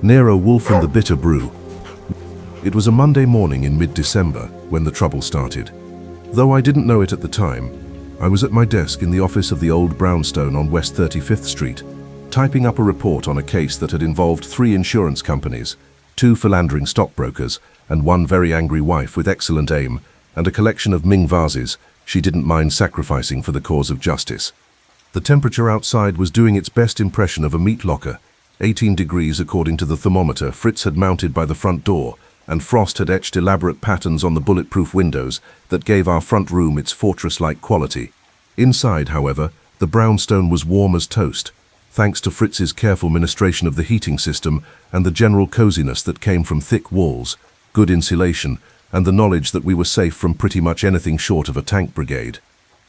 Nero Wolfe and the Bitter Brew. It was a Monday morning in mid-December when the trouble started. Though I didn't know it at the time, I was at my desk in the office of the old brownstone on West 35th Street, typing up a report on a case that had involved 3 insurance companies, 2 philandering stockbrokers, and 1 very angry wife with excellent aim, and a collection of Ming vases she didn't mind sacrificing for the cause of justice. The temperature outside was doing its best impression of a meat locker, 18 degrees according to the thermometer Fritz had mounted by the front door, and frost had etched elaborate patterns on the bulletproof windows that gave our front room its fortress-like quality. Inside, however, the brownstone was warm as toast, thanks to Fritz's careful ministration of the heating system and the general coziness that came from thick walls, good insulation, and the knowledge that we were safe from pretty much anything short of a tank brigade.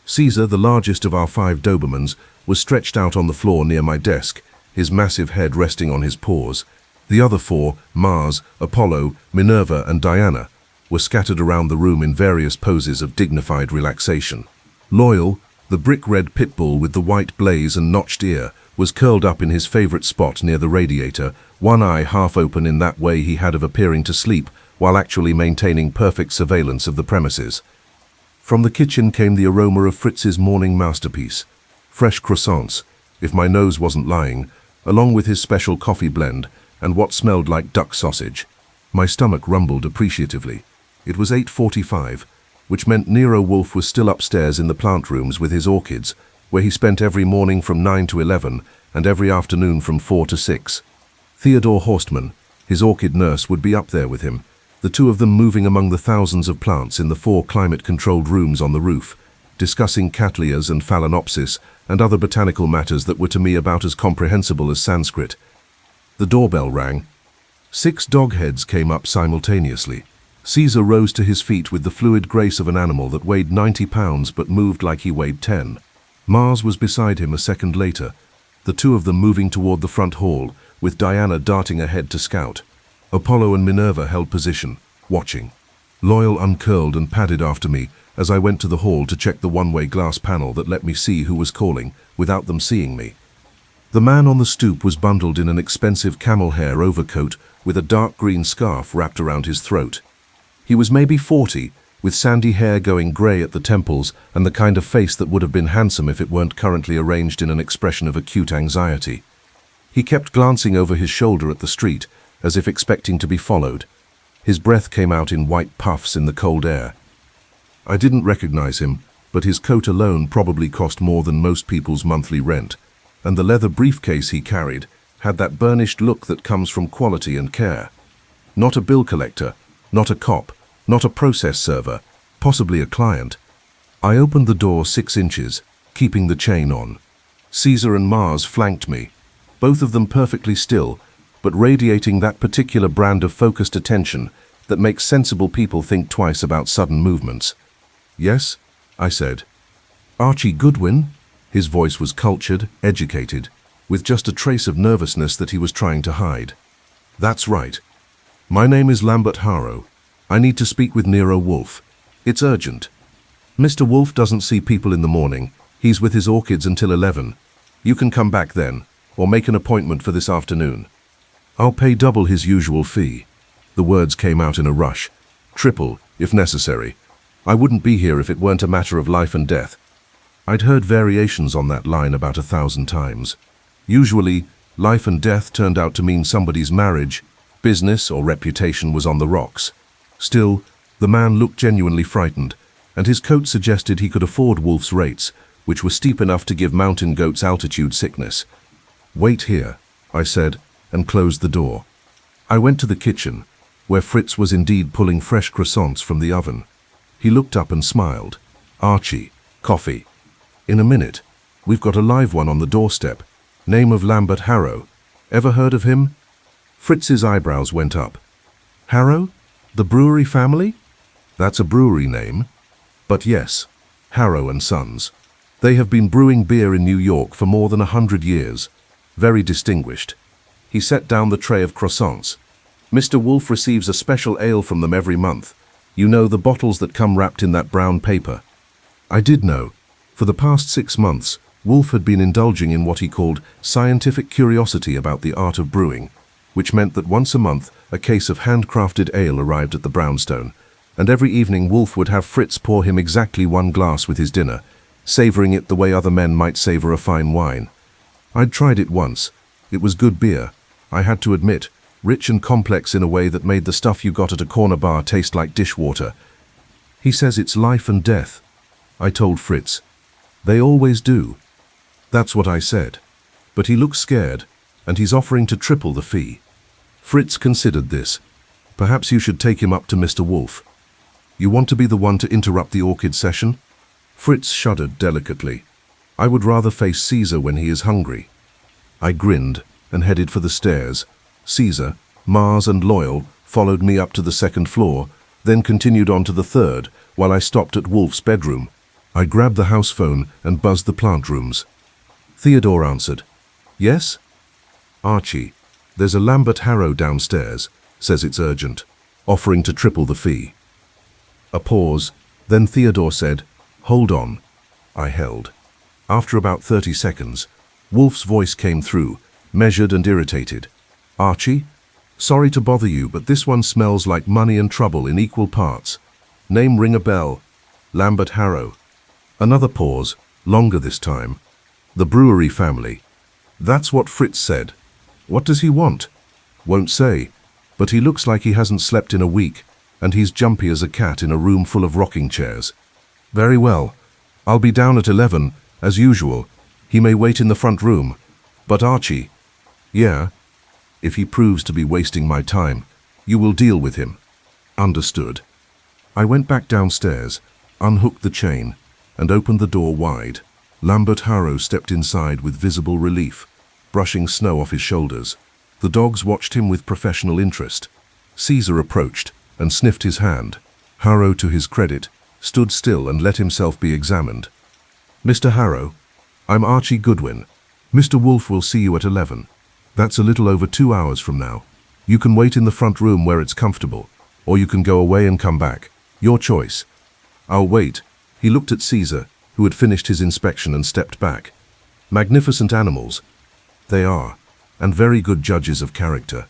Caesar, the largest of our 5 Dobermans, was stretched out on the floor near my desk, his massive head resting on his paws. The other 4, Mars, Apollo, Minerva, and Diana, were scattered around the room in various poses of dignified relaxation. Loyal, the brick-red pit bull with the white blaze and notched ear, was curled up in his favorite spot near the radiator, one eye half open in that way he had of appearing to sleep while actually maintaining perfect surveillance of the premises. From the kitchen came the aroma of Fritz's morning masterpiece, fresh croissants, if my nose wasn't lying, along with his special coffee blend and what smelled like duck sausage. My stomach rumbled appreciatively. It was 8:45, which meant Nero Wolfe was still upstairs in the plant rooms with his orchids, where he spent every morning from 9 to 11 and every afternoon from 4 to 6. Theodore Horstman, his orchid nurse, would be up there with him, the 2 of them moving among the thousands of plants in the 4 climate-controlled rooms on the roof, discussing cattleyas and phalaenopsis and other botanical matters that were to me about as comprehensible as Sanskrit. The doorbell rang. 6 dog heads came up simultaneously. Caesar rose to his feet with the fluid grace of an animal that weighed 90 pounds but moved like he weighed 10. Mars was beside him a second later, the 2 of them moving toward the front hall, with Diana darting ahead to scout. Apollo and Minerva held position, watching. Loyal uncurled and padded after me as I went to the hall to check the one-way glass panel that let me see who was calling, without them seeing me. The man on the stoop was bundled in an expensive camel hair overcoat with a dark green scarf wrapped around his throat. He was maybe 40, with sandy hair going grey at the temples and the kind of face that would have been handsome if it weren't currently arranged in an expression of acute anxiety. He kept glancing over his shoulder at the street, as if expecting to be followed. His breath came out in white puffs in the cold air. I didn't recognize him, but his coat alone probably cost more than most people's monthly rent, and the leather briefcase he carried had that burnished look that comes from quality and care. Not a bill collector, not a cop, not a process server, possibly a client. I opened the door 6 inches, keeping the chain on. Caesar and Mars flanked me, both of them perfectly still, but radiating that particular brand of focused attention that makes sensible people think twice about sudden movements. "Yes?" I said. "Archie Goodwin?" His voice was cultured, educated, with just a trace of nervousness that he was trying to hide. "That's right. My name is Lambert Harrow. I need to speak with Nero Wolfe. It's urgent. Mr. Wolfe doesn't see people in the morning. He's with his orchids until 11. You can come back then, or make an appointment for this afternoon. I'll pay double his usual fee." The words came out in a rush. "Triple, if necessary. I wouldn't be here if it weren't a matter of life and death." I'd heard variations on that line about 1,000 times. Usually, life and death turned out to mean somebody's marriage, business, or reputation was on the rocks. Still, the man looked genuinely frightened, and his coat suggested he could afford Wolfe's rates, which were steep enough to give mountain goats altitude sickness. "Wait here," I said, and closed the door. I went to the kitchen, where Fritz was indeed pulling fresh croissants from the oven. He looked up and smiled. "Archie, coffee." "In a minute. We've got a live one on the doorstep. Name of Lambert Harrow. Ever heard of him?" Fritz's eyebrows went up. "Harrow? The brewery family?" "That's a brewery name. But yes, Harrow and Sons. They have been brewing beer in New York for more than 100 years. Very distinguished." He set down the tray of croissants. "Mr. Wolfe receives a special ale from them every month. You know, the bottles that come wrapped in that brown paper." I did know. For the past 6 months, Wolfe had been indulging in what he called scientific curiosity about the art of brewing, which meant that once a month a case of handcrafted ale arrived at the brownstone, and every evening Wolfe would have Fritz pour him exactly one glass with his dinner, savouring it the way other men might savour a fine wine. I'd tried it once. It was good beer, I had to admit, rich and complex in a way that made the stuff you got at a corner bar taste like dishwater. He says it's life and death, I told Fritz. They always do. That's what I said. But he looks scared, and he's offering to triple the fee. Fritz considered this. Perhaps you should take him up to Mr. Wolfe. You want to be the one to interrupt the orchid session? Fritz shuddered delicately. I would rather face Caesar when he is hungry. I grinned and headed for the stairs. Caesar, Mars and Loyal followed me up to the second floor, then continued on to the third, while I stopped at Wolfe's bedroom. I grabbed the house phone and buzzed the plant rooms. Theodore answered. Yes? Archie, there's a Lambert Harrow downstairs, says it's urgent, offering to triple the fee. A pause, then Theodore said, Hold on. I held. After about 30 seconds, Wolfe's voice came through, measured and irritated. Archie? Sorry to bother you, but this one smells like money and trouble in equal parts. Name ring a bell. Lambert Harrow. Another pause, longer this time. The brewery family. That's what Fritz said. What does he want? Won't say, but he looks like he hasn't slept in a week, and he's jumpy as a cat in a room full of rocking chairs. Very well. I'll be down at 11, as usual. He may wait in the front room. But Archie, yeah, if he proves to be wasting my time, you will deal with him. Understood. I went back downstairs, unhooked the chain, and opened the door wide. Lambert Harrow stepped inside with visible relief, brushing snow off his shoulders. The dogs watched him with professional interest. Caesar approached and sniffed his hand. Harrow, to his credit, stood still and let himself be examined. Mr. Harrow, I'm Archie Goodwin. Mr. Wolfe will see you at 11. That's a little over 2 hours from now. You can wait in the front room where it's comfortable, or you can go away and come back. Your choice. I'll wait. He looked at Caesar, who had finished his inspection and stepped back. Magnificent animals. They are, and very good judges of character.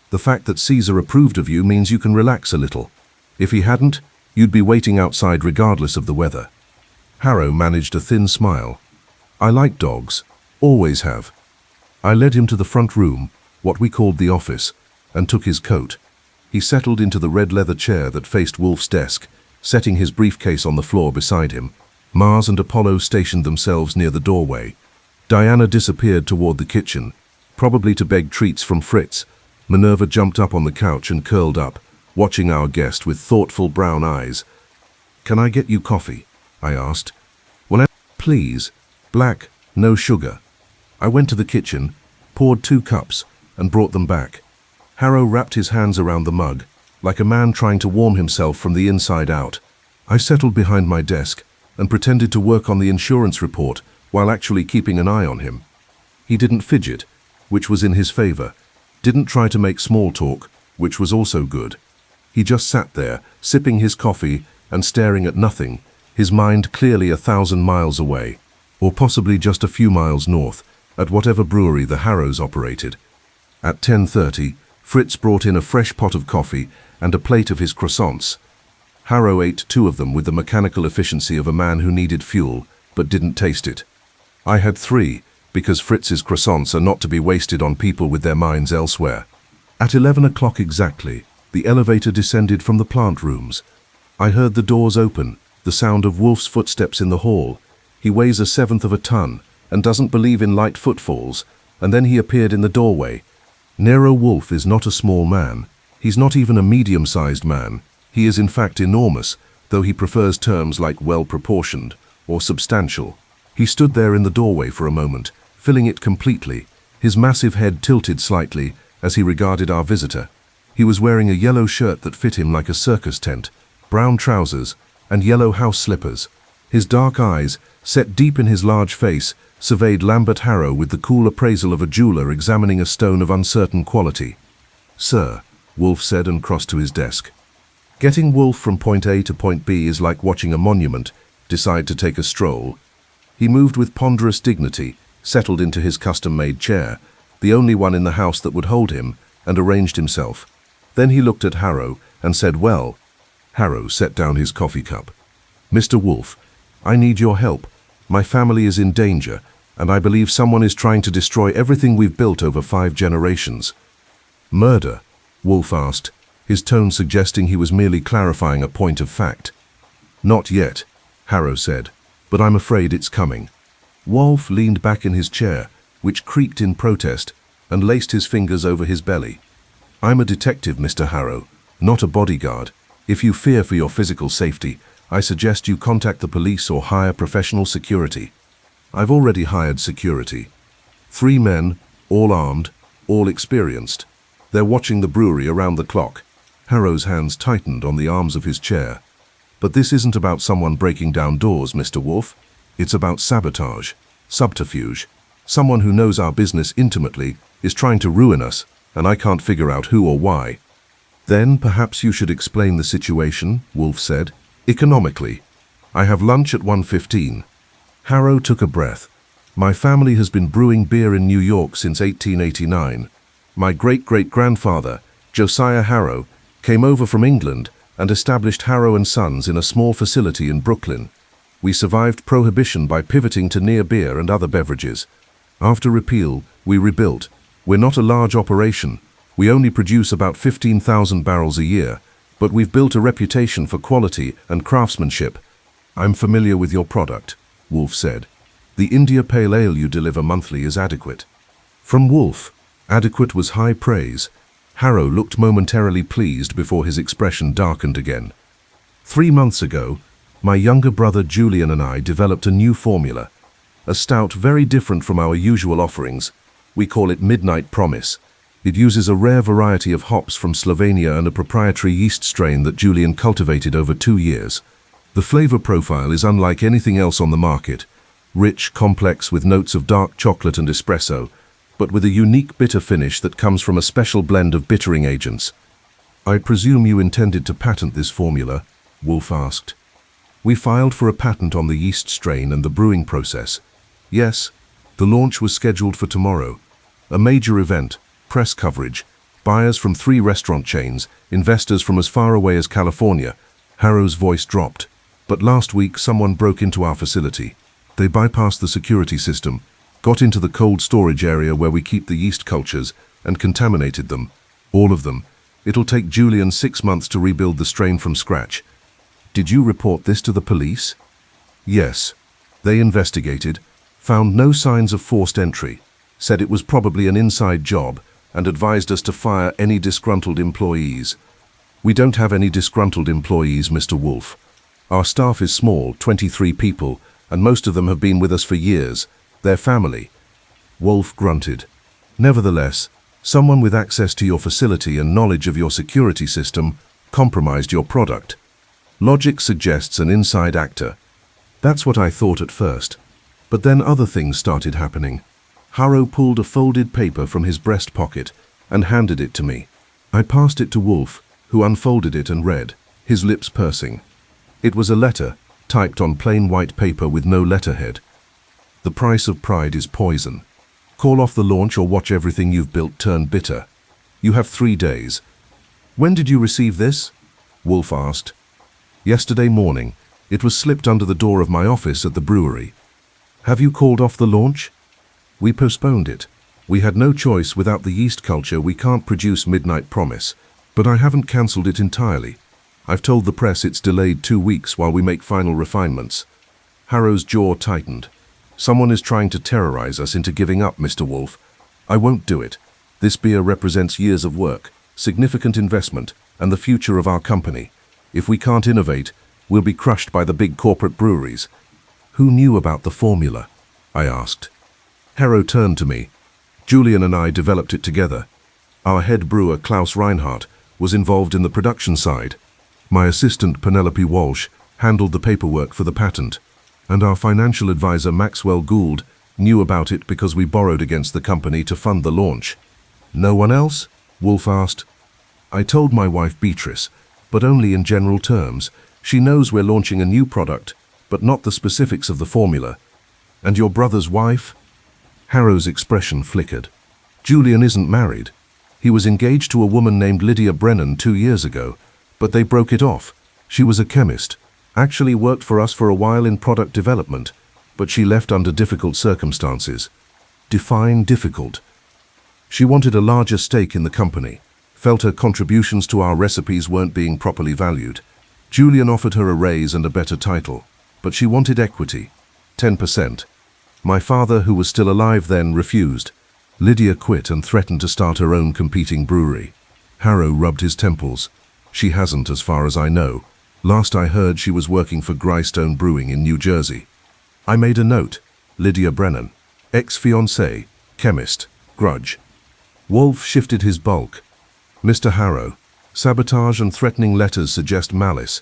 The fact that Caesar approved of you means you can relax a little. If he hadn't, you'd be waiting outside regardless of the weather. Harrow managed a thin smile. I like dogs. Always have. I led him to the front room, what we called the office, and took his coat. He settled into the red leather chair that faced Wolfe's desk, setting his briefcase on the floor beside him. Mars and Apollo stationed themselves near the doorway. Diana disappeared toward the kitchen, probably to beg treats from Fritz. Minerva jumped up on the couch and curled up, watching our guest with thoughtful brown eyes. Can I get you coffee? I asked. Well, please. Black, no sugar. I went to the kitchen, poured 2 cups, and brought them back. Harrow wrapped his hands around the mug, like a man trying to warm himself from the inside out. I settled behind my desk and pretended to work on the insurance report while actually keeping an eye on him. He didn't fidget, which was in his favor, didn't try to make small talk, which was also good. He just sat there, sipping his coffee and staring at nothing, his mind clearly 1,000 miles away, or possibly just a few miles north, at whatever brewery the Harrows operated. At 10:30, Fritz brought in a fresh pot of coffee and a plate of his croissants. Harrow ate 2 of them with the mechanical efficiency of a man who needed fuel, but didn't taste it. I had 3, because Fritz's croissants are not to be wasted on people with their minds elsewhere. At 11 o'clock exactly, the elevator descended from the plant rooms. I heard the doors open, the sound of Wolfe's footsteps in the hall. He weighs 1/7 of a ton, and doesn't believe in light footfalls, and then he appeared in the doorway. Nero Wolfe is not a small man. He's not even a medium-sized man. He is in fact enormous, though he prefers terms like well-proportioned or substantial. He stood there in the doorway for a moment, filling it completely, his massive head tilted slightly as he regarded our visitor. He was wearing a yellow shirt that fit him like a circus tent, brown trousers, and yellow house slippers. His dark eyes, set deep in his large face, surveyed Lambert Harrow with the cool appraisal of a jeweler examining a stone of uncertain quality. Sir, Wolfe said and crossed to his desk. Getting Wolfe from point A to point B is like watching a monument decide to take a stroll. He moved with ponderous dignity, settled into his custom-made chair, the only one in the house that would hold him, and arranged himself. Then he looked at Harrow and said, "Well." Harrow set down his coffee cup. "Mr. Wolfe, I need your help. My family is in danger, and I believe someone is trying to destroy everything we've built over 5 generations." "Murder?" Wolfe asked, his tone suggesting he was merely clarifying a point of fact. "Not yet," Harrow said, "but I'm afraid it's coming." Wolfe leaned back in his chair, which creaked in protest, and laced his fingers over his belly. "I'm a detective, Mr. Harrow, not a bodyguard. If you fear for your physical safety, I suggest you contact the police or hire professional security." "I've already hired security. 3 men, all armed, all experienced. They're watching the brewery around the clock." Harrow's hands tightened on the arms of his chair. "But this isn't about someone breaking down doors, Mr. Wolfe. It's about sabotage, subterfuge. Someone who knows our business intimately is trying to ruin us, and I can't figure out who or why." "Then perhaps you should explain the situation," Wolfe said. "Economically. I have lunch at 1:15. Harrow took a breath. "My family has been brewing beer in New York since 1889. My great-great-grandfather, Josiah Harrow, came over from England and established Harrow & Sons in a small facility in Brooklyn. We survived prohibition by pivoting to near beer and other beverages. After repeal, we rebuilt. We're not a large operation. We only produce about 15,000 barrels a year, but we've built a reputation for quality and craftsmanship." "I'm familiar with your product," Wolfe said. "The India Pale Ale you deliver monthly is adequate." From Wolfe, adequate was high praise. Harrow looked momentarily pleased before his expression darkened again. 3 months ago, my younger brother Julian and I developed a new formula, a stout very different from our usual offerings. We call it Midnight Promise. It uses a rare variety of hops from Slovenia and a proprietary yeast strain that Julian cultivated over 2 years. The flavor profile is unlike anything else on the market, rich, complex with notes of dark chocolate and espresso, but with a unique bitter finish that comes from a special blend of bittering agents. "I presume you intended to patent this formula?" Wolfe asked. "We filed for a patent on the yeast strain and the brewing process. Yes, the launch was scheduled for tomorrow. A major event, press coverage, buyers from 3 restaurant chains, investors from as far away as California." Harrow's voice dropped. "But last week someone broke into our facility. They bypassed the security system, got into the cold storage area where we keep the yeast cultures, and contaminated them. All of them. It'll take Julian 6 months to rebuild the strain from scratch." "Did you report this to the police?" "Yes. They investigated, found no signs of forced entry, said it was probably an inside job, and advised us to fire any disgruntled employees." "We don't have any disgruntled employees, Mr. Wolfe. Our staff is small, 23 people, and most of them have been with us for years. They're family." Wolfe grunted. "Nevertheless, someone with access to your facility and knowledge of your security system compromised your product. Logic suggests an inside actor. That's what I thought at first. But then other things started happening." Harrow pulled a folded paper from his breast pocket and handed it to me. I passed it to Wolfe, who unfolded it and read, his lips pursing. It was a letter, typed on plain white paper with no letterhead. "The price of pride is poison. Call off the launch or watch everything you've built turn bitter. You have 3 days." "When did you receive this?" Wolfe asked. "Yesterday morning. It was slipped under the door of my office at the brewery." "Have you called off the launch?" "We postponed it. We had no choice. Without the yeast culture, we can't produce Midnight Promise. But I haven't cancelled it entirely. I've told the press it's delayed 2 weeks while we make final refinements." Harrow's jaw tightened. "Someone is trying to terrorize us into giving up, Mr. Wolfe. I won't do it. This beer represents years of work, significant investment, and the future of our company. If we can't innovate, we'll be crushed by the big corporate breweries." "Who knew about the formula?" I asked. Harrow turned to me. "Julian and I developed it together. Our head brewer, Klaus Reinhardt, was involved in the production side. My assistant, Penelope Walsh, handled the paperwork for the patent. And our financial advisor, Maxwell Gould, knew about it because we borrowed against the company to fund the launch." "No one else?" Wolfe asked. "I told my wife Beatrice, but only in general terms. She knows we're launching a new product, but not the specifics of the formula." "And your brother's wife?" Harrow's expression flickered. "Julian isn't married. He was engaged to a woman named Lydia Brennan 2 years ago, but they broke it off. She was a chemist, actually worked for us for a while in product development, but she left under difficult circumstances. Define difficult. She wanted a larger stake in the company, felt her contributions to our recipes weren't being properly valued. Julian offered her a raise and a better title, but she wanted equity, 10%. My father, who was still alive then, refused. Lydia quit and threatened to start her own competing brewery. Harrow rubbed his temples. She hasn't, as far as I know. Last I heard, she was working for Greystone Brewing in New Jersey. I made a note. Lydia Brennan, ex-fiancée, chemist, grudge. Wolfe shifted his bulk. Mr. Harrow, sabotage and threatening letters suggest malice,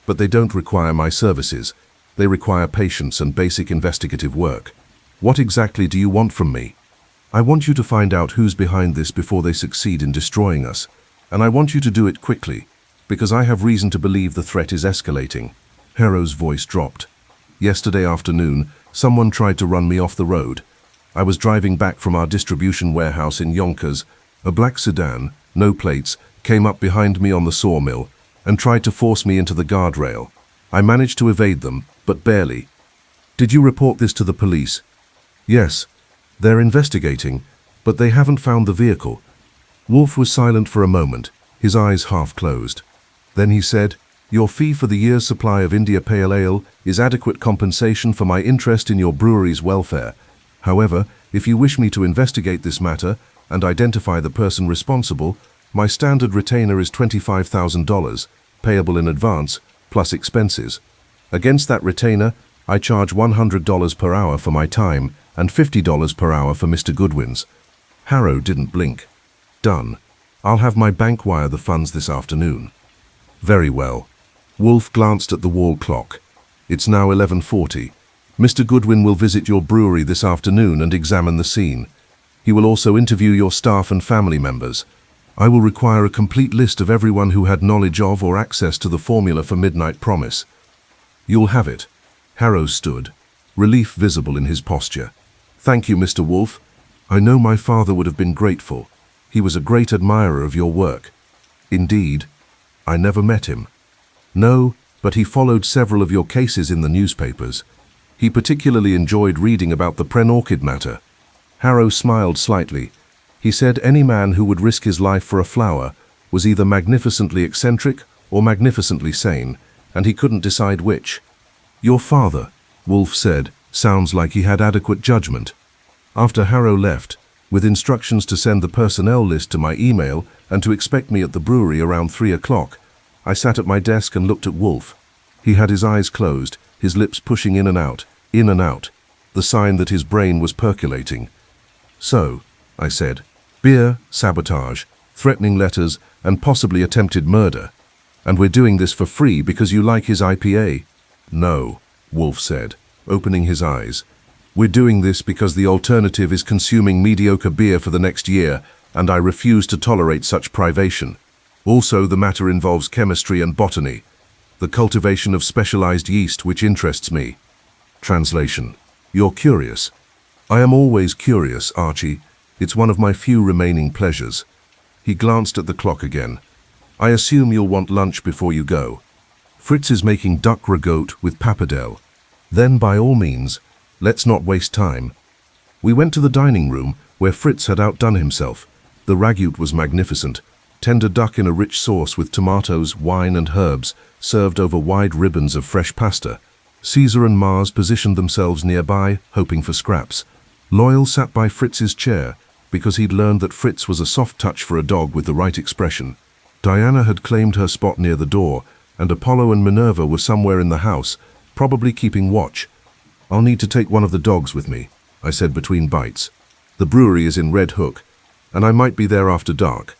but they don't require my services. They require patience and basic investigative work. What exactly do you want from me? I want you to find out who's behind this before they succeed in destroying us, and I want you to do it quickly, because I have reason to believe the threat is escalating. Harrow's voice dropped. Yesterday afternoon, someone tried to run me off the road. I was driving back from our distribution warehouse in Yonkers. A black sedan, no plates, came up behind me on the sawmill and tried to force me into the guardrail. I managed to evade them, but barely. Did you report this to the police? Yes. They're investigating, but they haven't found the vehicle. Wolfe was silent for a moment, his eyes half closed. Then he said, "Your fee for the year's supply of India Pale Ale is adequate compensation for my interest in your brewery's welfare. However, if you wish me to investigate this matter and identify the person responsible, my standard retainer is $25,000, payable in advance, plus expenses. Against that retainer, I charge $100 per hour for my time and $50 per hour for Mr. Goodwin's." Harrow didn't blink. Done. I'll have my bank wire the funds this afternoon. Very well. Wolfe glanced at the wall clock. It's now 11:40. Mr. Goodwin will visit your brewery this afternoon and examine the scene. He will also interview your staff and family members. I will require a complete list of everyone who had knowledge of or access to the formula for Midnight Promise. You'll have it. Harrow stood, relief visible in his posture. Thank you, Mr. Wolfe. I know my father would have been grateful. He was a great admirer of your work. Indeed, I never met him. No, but he followed several of your cases in the newspapers. He particularly enjoyed reading about the Prenorchid matter. Harrow smiled slightly. He said any man who would risk his life for a flower was either magnificently eccentric or magnificently sane, and he couldn't decide which. Your father, Wolfe said, sounds like he had adequate judgment. After Harrow left, with instructions to send the personnel list to my email and to expect me at the brewery around 3 o'clock, I sat at my desk and looked at Wolfe. He had his eyes closed, his lips pushing in and out, the sign that his brain was percolating. So, I said, beer, sabotage, threatening letters, and possibly attempted murder. And we're doing this for free because you like his IPA? No, Wolfe said, opening his eyes. We're doing this because the alternative is consuming mediocre beer for the next year, and I refuse to tolerate such privation. Also, the matter involves chemistry and botany, the cultivation of specialized yeast which interests me. Translation. You're curious. I am always curious, Archie. It's one of my few remaining pleasures. He glanced at the clock again. I assume you'll want lunch before you go. Fritz is making duck ragout with pappardelle. Then, by all means, let's not waste time. We went to the dining room, where Fritz had outdone himself. The ragout was magnificent. Tender duck in a rich sauce with tomatoes, wine and herbs, served over wide ribbons of fresh pasta. Caesar and Mars positioned themselves nearby, hoping for scraps. Loyal sat by Fritz's chair, because he'd learned that Fritz was a soft touch for a dog with the right expression. Diana had claimed her spot near the door, and Apollo and Minerva were somewhere in the house, probably keeping watch. I'll need to take one of the dogs with me, I said between bites. The brewery is in Red Hook, and I might be there after dark.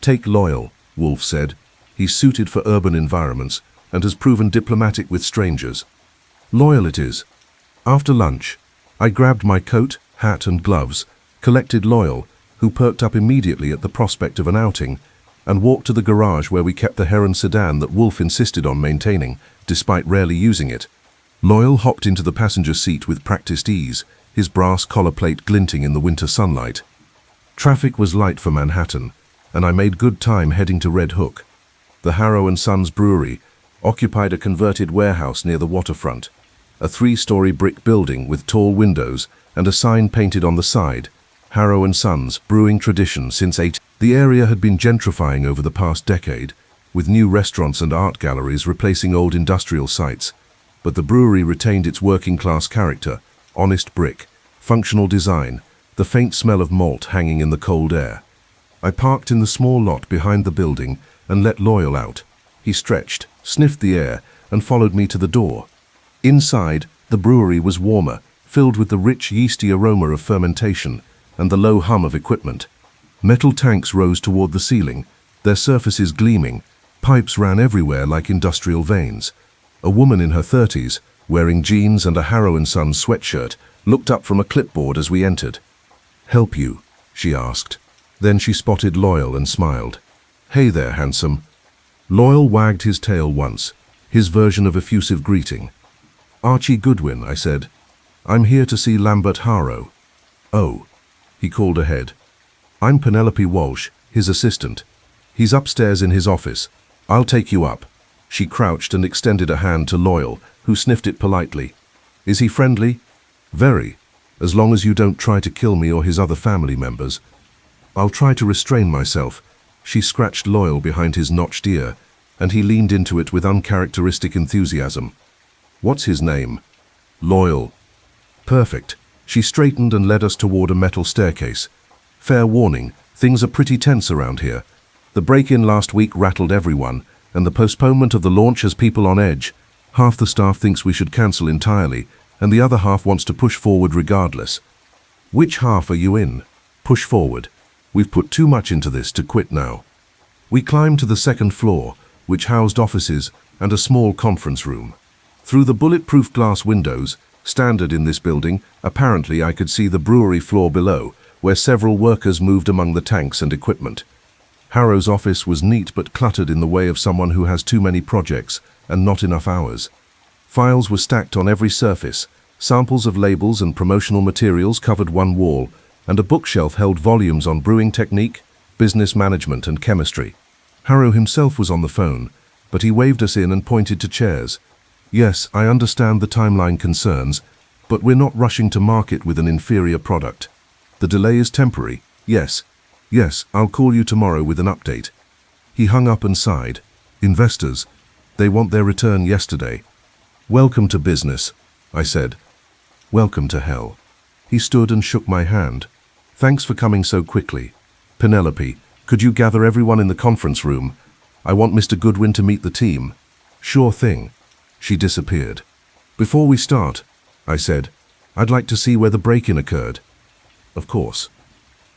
Take Loyal, Wolfe said. He's suited for urban environments and has proven diplomatic with strangers. Loyal it is. After lunch, I grabbed my coat, hat and gloves, collected Loyal, who perked up immediately at the prospect of an outing, and walked to the garage where we kept the Heron sedan that Wolfe insisted on maintaining, despite rarely using it. Loyal hopped into the passenger seat with practiced ease, his brass collar plate glinting in the winter sunlight. Traffic was light for Manhattan, and I made good time heading to Red Hook. The Harrow and Sons Brewery occupied a converted warehouse near the waterfront, a 3-story brick building with tall windows and a sign painted on the side, Harrow and Sons, brewing tradition since 8. The area had been gentrifying over the past decade, with new restaurants and art galleries replacing old industrial sites, but the brewery retained its working-class character, honest brick, functional design, the faint smell of malt hanging in the cold air. I parked in the small lot behind the building and let Loyal out. He stretched, sniffed the air, and followed me to the door. Inside, the brewery was warmer, filled with the rich yeasty aroma of fermentation and the low hum of equipment. Metal tanks rose toward the ceiling, their surfaces gleaming. Pipes ran everywhere like industrial veins. A woman in her 30s, wearing jeans and a Harrow and Sons sweatshirt, looked up from a clipboard as we entered. "Help you?" she asked. Then she spotted Loyal and smiled. "Hey there, handsome." Loyal wagged his tail once, his version of effusive greeting. "Archie Goodwin," I said. "I'm here to see Lambert Harrow." "Oh," he called ahead. "I'm Penelope Walsh, his assistant. He's upstairs in his office. I'll take you up." She crouched and extended a hand to Loyal, who sniffed it politely. "Is he friendly?" "Very, as long as you don't try to kill me or his other family members." "I'll try to restrain myself." She scratched Loyal behind his notched ear, and he leaned into it with uncharacteristic enthusiasm. "What's his name?" "Loyal." "Perfect." She straightened and led us toward a metal staircase. "Fair warning, things are pretty tense around here. The break-in last week rattled everyone, and the postponement of the launch has people on edge. Half the staff thinks we should cancel entirely, and the other half wants to push forward regardless." "Which half are you in?" "Push forward. We've put too much into this to quit now." We climbed to the second floor, which housed offices and a small conference room. Through the bulletproof glass windows, standard in this building, apparently I could see the brewery floor below, where several workers moved among the tanks and equipment. Harrow's office was neat but cluttered in the way of someone who has too many projects and not enough hours. Files were stacked on every surface, samples of labels and promotional materials covered one wall, and a bookshelf held volumes on brewing technique, business management, and chemistry. Harrow himself was on the phone, but he waved us in and pointed to chairs. "Yes, I understand the timeline concerns, but we're not rushing to market with an inferior product. The delay is temporary. Yes, I'll call you tomorrow with an update." He hung up and sighed. "Investors, they want their return yesterday." "Welcome to business," I said. "Welcome to hell." He stood and shook my hand. "Thanks for coming so quickly. Penelope, could you gather everyone in the conference room? I want Mr. Goodwin to meet the team." "Sure thing." She disappeared. "Before we start," I said, "I'd like to see where the break-in occurred." "Of course."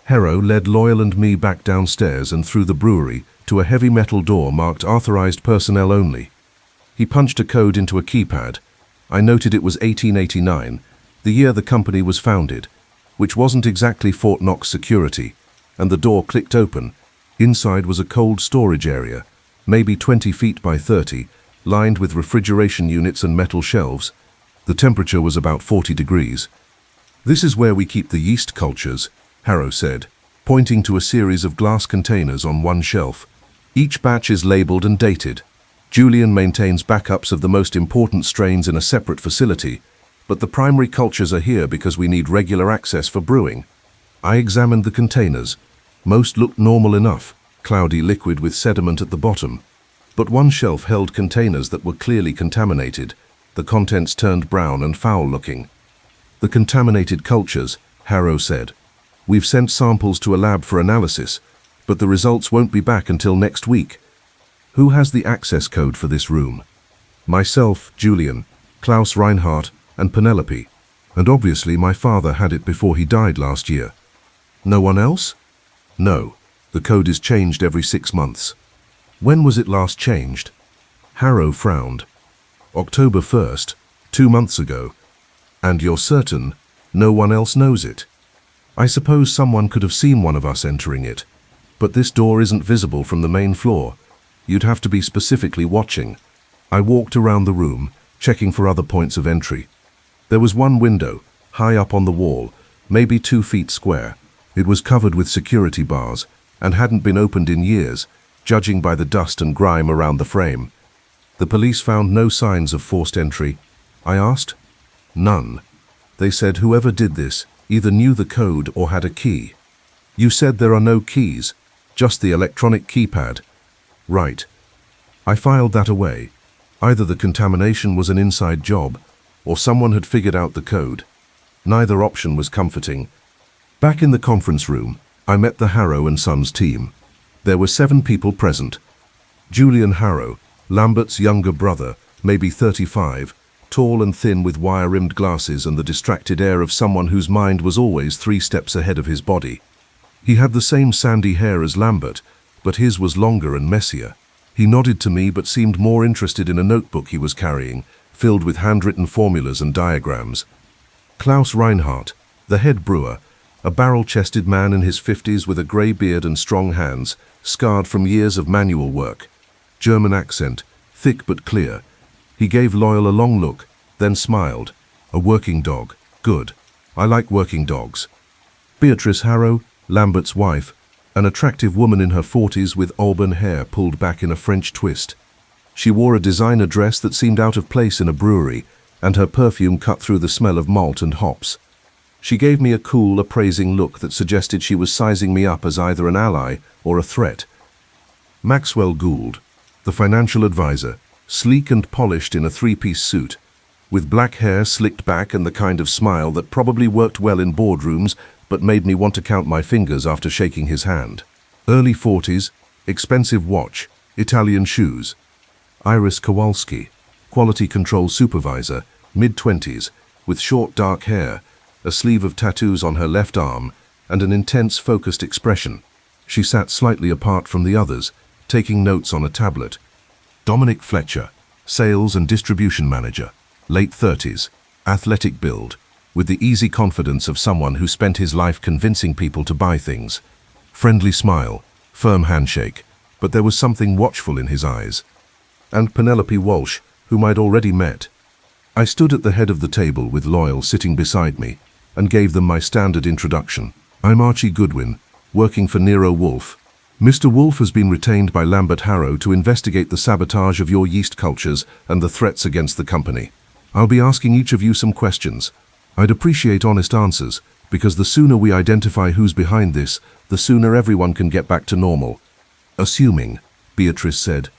Harrow led Loyal and me back downstairs and through the brewery to a heavy metal door marked "Authorized Personnel Only." He punched a code into a keypad. I noted it was 1889, the year the company was founded, which wasn't exactly Fort Knox security, and the door clicked open. Inside was a cold storage area, maybe 20 feet by 30, lined with refrigeration units and metal shelves. The temperature was about 40 degrees. "This is where we keep the yeast cultures," Harrow said, pointing to a series of glass containers on one shelf. "Each batch is labeled and dated. Julian maintains backups of the most important strains in a separate facility, but the primary cultures are here because we need regular access for brewing." I examined the containers. Most looked normal enough, cloudy liquid with sediment at the bottom. But one shelf held containers that were clearly contaminated. The contents turned brown and foul-looking. "The contaminated cultures," Harrow said. "We've sent samples to a lab for analysis, but the results won't be back until next week." "Who has the access code for this room?" "Myself, Julian, Klaus Reinhardt, and Penelope. And obviously my father had it before he died last year." "No one else?" "No. The code is changed every 6 months." "When was it last changed?" Harrow frowned. "October 1st, 2 months ago." "And you're certain no one else knows it?" "I suppose someone could have seen one of us entering it. But this door isn't visible from the main floor. You'd have to be specifically watching." I walked around the room, checking for other points of entry. There was one window, high up on the wall, maybe 2 feet square. It was covered with security bars, and hadn't been opened in years, judging by the dust and grime around the frame. The police found no signs of forced entry. I asked. None. They said whoever did this either knew the code or had a key. You said there are no keys, just the electronic keypad. Right. I filed that away. Either the contamination was an inside job, or someone had figured out the code. Neither option was comforting. Back in the conference room, I met the Harrow and Sons team. There were 7 people present. Julian Harrow, Lambert's younger brother, maybe 35, tall and thin with wire-rimmed glasses and the distracted air of someone whose mind was always 3 steps ahead of his body. He had the same sandy hair as Lambert, but his was longer and messier. He nodded to me but seemed more interested in a notebook he was carrying, filled with handwritten formulas and diagrams. Klaus Reinhardt, the head brewer, a barrel-chested man in his 50s with a grey beard and strong hands, scarred from years of manual work. German accent, thick but clear. He gave Loyal a long look, then smiled. A working dog. Good. I like working dogs. Beatrice Harrow, Lambert's wife, an attractive woman in her 40s with auburn hair pulled back in a French twist. She wore a designer dress that seemed out of place in a brewery, and her perfume cut through the smell of malt and hops. She gave me a cool, appraising look that suggested she was sizing me up as either an ally or a threat. Maxwell Gould, the financial advisor, sleek and polished in a 3-piece suit, with black hair slicked back and the kind of smile that probably worked well in boardrooms but made me want to count my fingers after shaking his hand. Early 40s, expensive watch, Italian shoes. Iris Kowalski, quality control supervisor, mid-20s, with short dark hair, a sleeve of tattoos on her left arm, and an intense, focused expression. She sat slightly apart from the others, taking notes on a tablet. Dominic Fletcher, sales and distribution manager, late 30s, athletic build, with the easy confidence of someone who spent his life convincing people to buy things. Friendly smile, firm handshake, but there was something watchful in his eyes. And Penelope Walsh, whom I'd already met. I stood at the head of the table with Loyal sitting beside me and gave them my standard introduction. I'm Archie Goodwin, working for Nero Wolfe. Mr. Wolfe has been retained by Lambert Harrow to investigate the sabotage of your yeast cultures and the threats against the company. I'll be asking each of you some questions. I'd appreciate honest answers, because the sooner we identify who's behind this, the sooner everyone can get back to normal. Assuming, Beatrice said,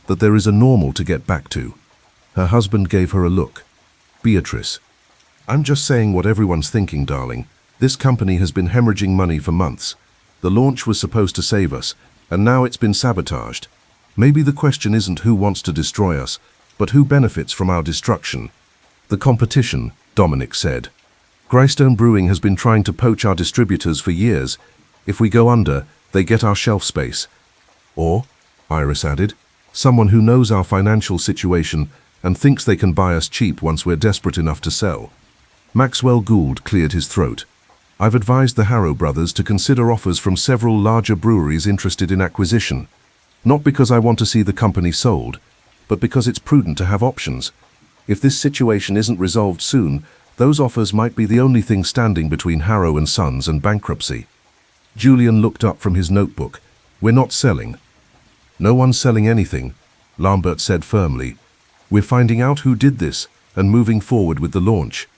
that there is a normal to get back to. Her husband gave her a look. Beatrice, I'm just saying what everyone's thinking, darling. This company has been hemorrhaging money for months. The launch was supposed to save us, and now it's been sabotaged. Maybe the question isn't who wants to destroy us, but who benefits from our destruction. The competition, Dominic said. Greystone Brewing has been trying to poach our distributors for years. If we go under, they get our shelf space. Or, Iris added, someone who knows our financial situation and thinks they can buy us cheap once we're desperate enough to sell. Maxwell Gould cleared his throat. I've advised the Harrow brothers to consider offers from several larger breweries interested in acquisition. Not because I want to see the company sold, but because it's prudent to have options. If this situation isn't resolved soon, those offers might be the only thing standing between Harrow and Sons and bankruptcy. Julian looked up from his notebook. We're not selling. No one's selling anything, Lambert said firmly. We're finding out who did this and moving forward with the launch.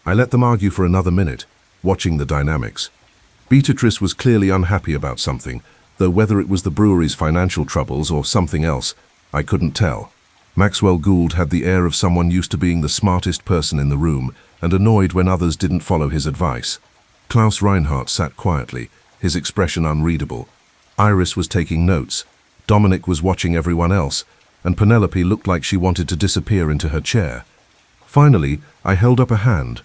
I let them argue for another minute, watching the dynamics. Beatrice was clearly unhappy about something, though whether it was the brewery's financial troubles or something else, I couldn't tell. Maxwell Gould had the air of someone used to being the smartest person in the room and annoyed when others didn't follow his advice. Klaus Reinhardt sat quietly, his expression unreadable. Iris was taking notes. Dominic was watching everyone else, and Penelope looked like she wanted to disappear into her chair. Finally, I held up a hand.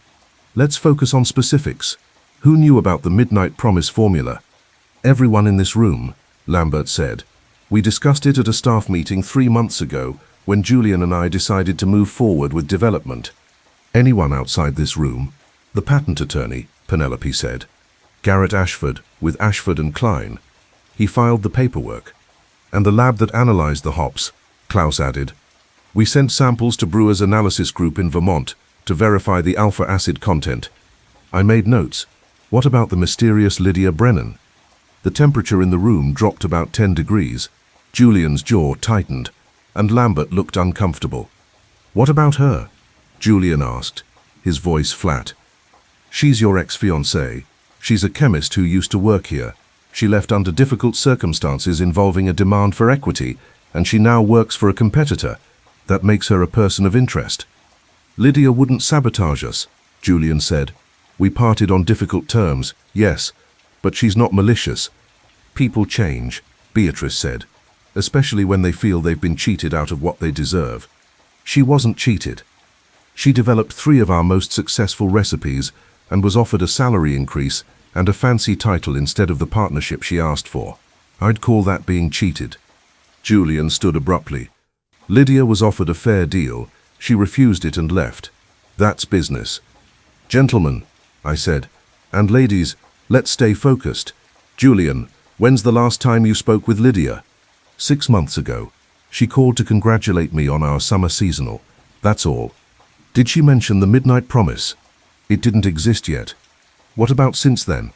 Let's focus on specifics. Who knew about the Midnight Promise formula? Everyone in this room, Lambert said. We discussed it at a staff meeting 3 months ago, when Julian and I decided to move forward with development. Anyone outside this room? The patent attorney, Penelope said. Garrett Ashford, with Ashford and Klein. He filed the paperwork. And the lab that analyzed the hops, Klaus added. We sent samples to Brewer's analysis group in Vermont to verify the alpha acid content. I made notes. What about the mysterious Lydia Brennan? The temperature in the room dropped about 10 degrees. Julian's jaw tightened, and Lambert looked uncomfortable. "What about her?" Julian asked, his voice flat. "She's your ex-fiancée. She's a chemist who used to work here. She left under difficult circumstances involving a demand for equity, and she now works for a competitor. That makes her a person of interest." "Lydia wouldn't sabotage us," Julian said. "We parted on difficult terms, yes, but she's not malicious." "People change," Beatrice said, "especially when they feel they've been cheated out of what they deserve." She wasn't cheated. She developed 3 of our most successful recipes and was offered a salary increase and a fancy title instead of the partnership she asked for. I'd call that being cheated. Julian stood abruptly. "Lydia was offered a fair deal. She refused it and left. That's business." "Gentlemen," I said, "and ladies, let's stay focused. Julian, when's the last time you spoke with Lydia?" 6 months ago. She called to congratulate me on our summer seasonal. That's all." "Did she mention the midnight promise?" "It didn't exist yet." "What about since then?"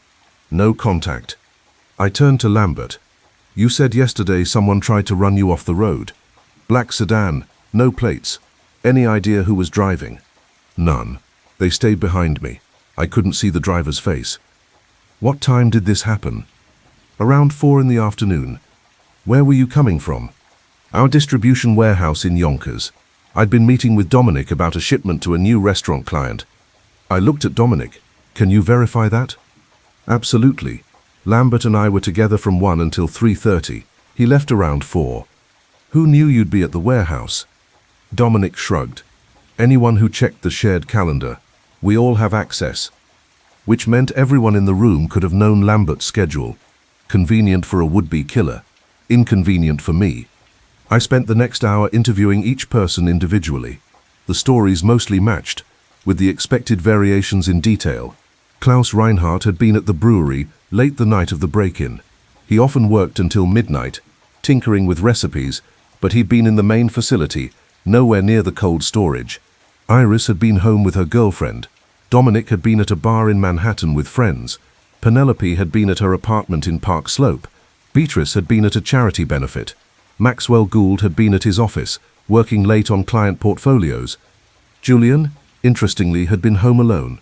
"No contact." I turned to Lambert. "You said yesterday someone tried to run you off the road. Black sedan, no plates. Any idea who was driving?" "None. They stayed behind me. I couldn't see the driver's face." "What time did this happen?" "Around 4 in the afternoon." "Where were you coming from?" "Our distribution warehouse in Yonkers. I'd been meeting with Dominic about a shipment to a new restaurant client." I looked at Dominic. "Can you verify that?" "Absolutely. Lambert and I were together from 1 until 3:30. He left around 4. "Who knew you'd be at the warehouse?" Dominic shrugged. "Anyone who checked the shared calendar. We all have access." Which meant everyone in the room could have known Lambert's schedule. Convenient for a would-be killer. Inconvenient for me. I spent the next hour interviewing each person individually. The stories mostly matched, with the expected variations in detail. Klaus Reinhardt had been at the brewery late the night of the break-in. He often worked until midnight, tinkering with recipes, but he'd been in the main facility, nowhere near the cold storage. Iris had been home with her girlfriend. Dominic had been at a bar in Manhattan with friends. Penelope had been at her apartment in Park Slope. Beatrice had been at a charity benefit. Maxwell Gould had been at his office, working late on client portfolios. Julian, interestingly, had been home alone.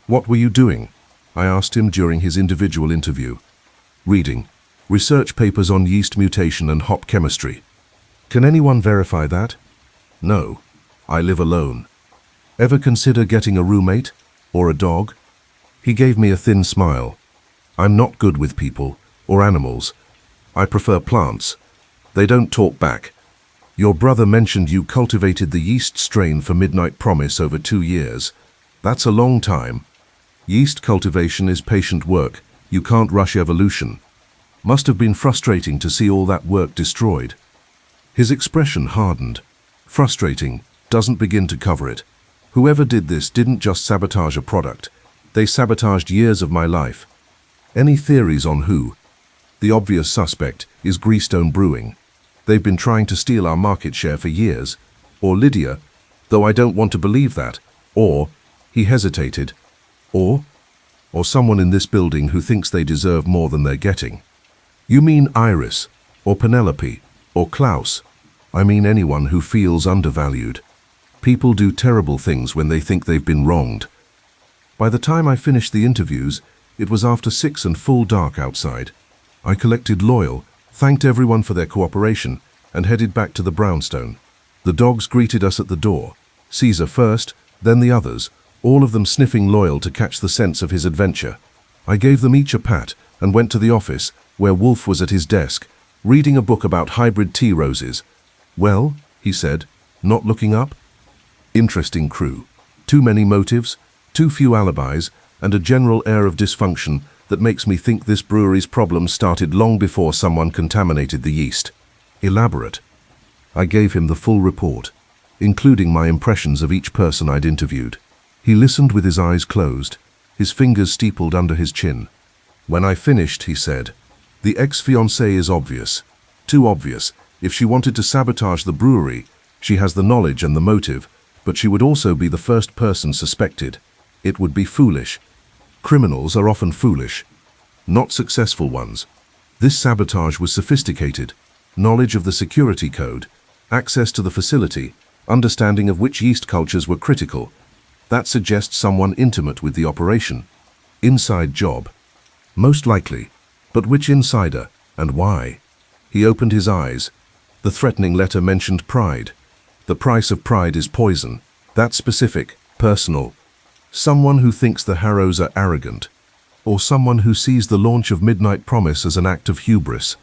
"What were you doing?" I asked him during his individual interview. "Reading. Research papers on yeast mutation and hop chemistry." "Can anyone verify that?" "No. I live alone." "Ever consider getting a roommate? Or a dog?" He gave me a thin smile. "I'm not good with people, or animals. I prefer plants. They don't talk back." "Your brother mentioned you cultivated the yeast strain for Midnight Promise over 2 years. That's a long time." "Yeast cultivation is patient work. You can't rush evolution." "Must have been frustrating to see all that work destroyed." His expression hardened. "Frustrating doesn't begin to cover it. Whoever did this didn't just sabotage a product. They sabotaged years of my life." "Any theories on who?" "The obvious suspect is Greystone Brewing. They've been trying to steal our market share for years. Or Lydia, though I don't want to believe that. Or," he hesitated, or someone in this building who thinks they deserve more than they're getting." "You mean Iris, or Penelope, or Klaus?" "I mean anyone who feels undervalued. People do terrible things when they think they've been wronged." By the time I finished the interviews, it was after 6 and full dark outside. I collected Loyal, thanked everyone for their cooperation, and headed back to the brownstone. The dogs greeted us at the door. Caesar first, then the others, all of them sniffing Loyal to catch the sense of his adventure. I gave them each a pat and went to the office, where Wolfe was at his desk, reading a book about hybrid tea roses. "Well," he said, not looking up. "Interesting crew. Too many motives, too few alibis, and a general air of dysfunction that makes me think this brewery's problems started long before someone contaminated the yeast." "Elaborate." I gave him the full report, including my impressions of each person I'd interviewed. He listened with his eyes closed, his fingers steepled under his chin. When I finished, he said, "The ex-fiancée is obvious. Too obvious. If she wanted to sabotage the brewery, she has the knowledge and the motive, but she would also be the first person suspected. It would be foolish. Criminals are often foolish." not successful ones. This sabotage was sophisticated. Knowledge of the security code, access to the facility, understanding of which yeast cultures were critical. That suggests someone intimate with the operation. Inside job. Most likely. But which insider, and why? He opened his eyes. The threatening letter mentioned pride. The price of pride is poison. That's specific, personal. Someone who thinks the Harrows are arrogant. Or someone who sees the launch of Midnight Promise as an act of hubris.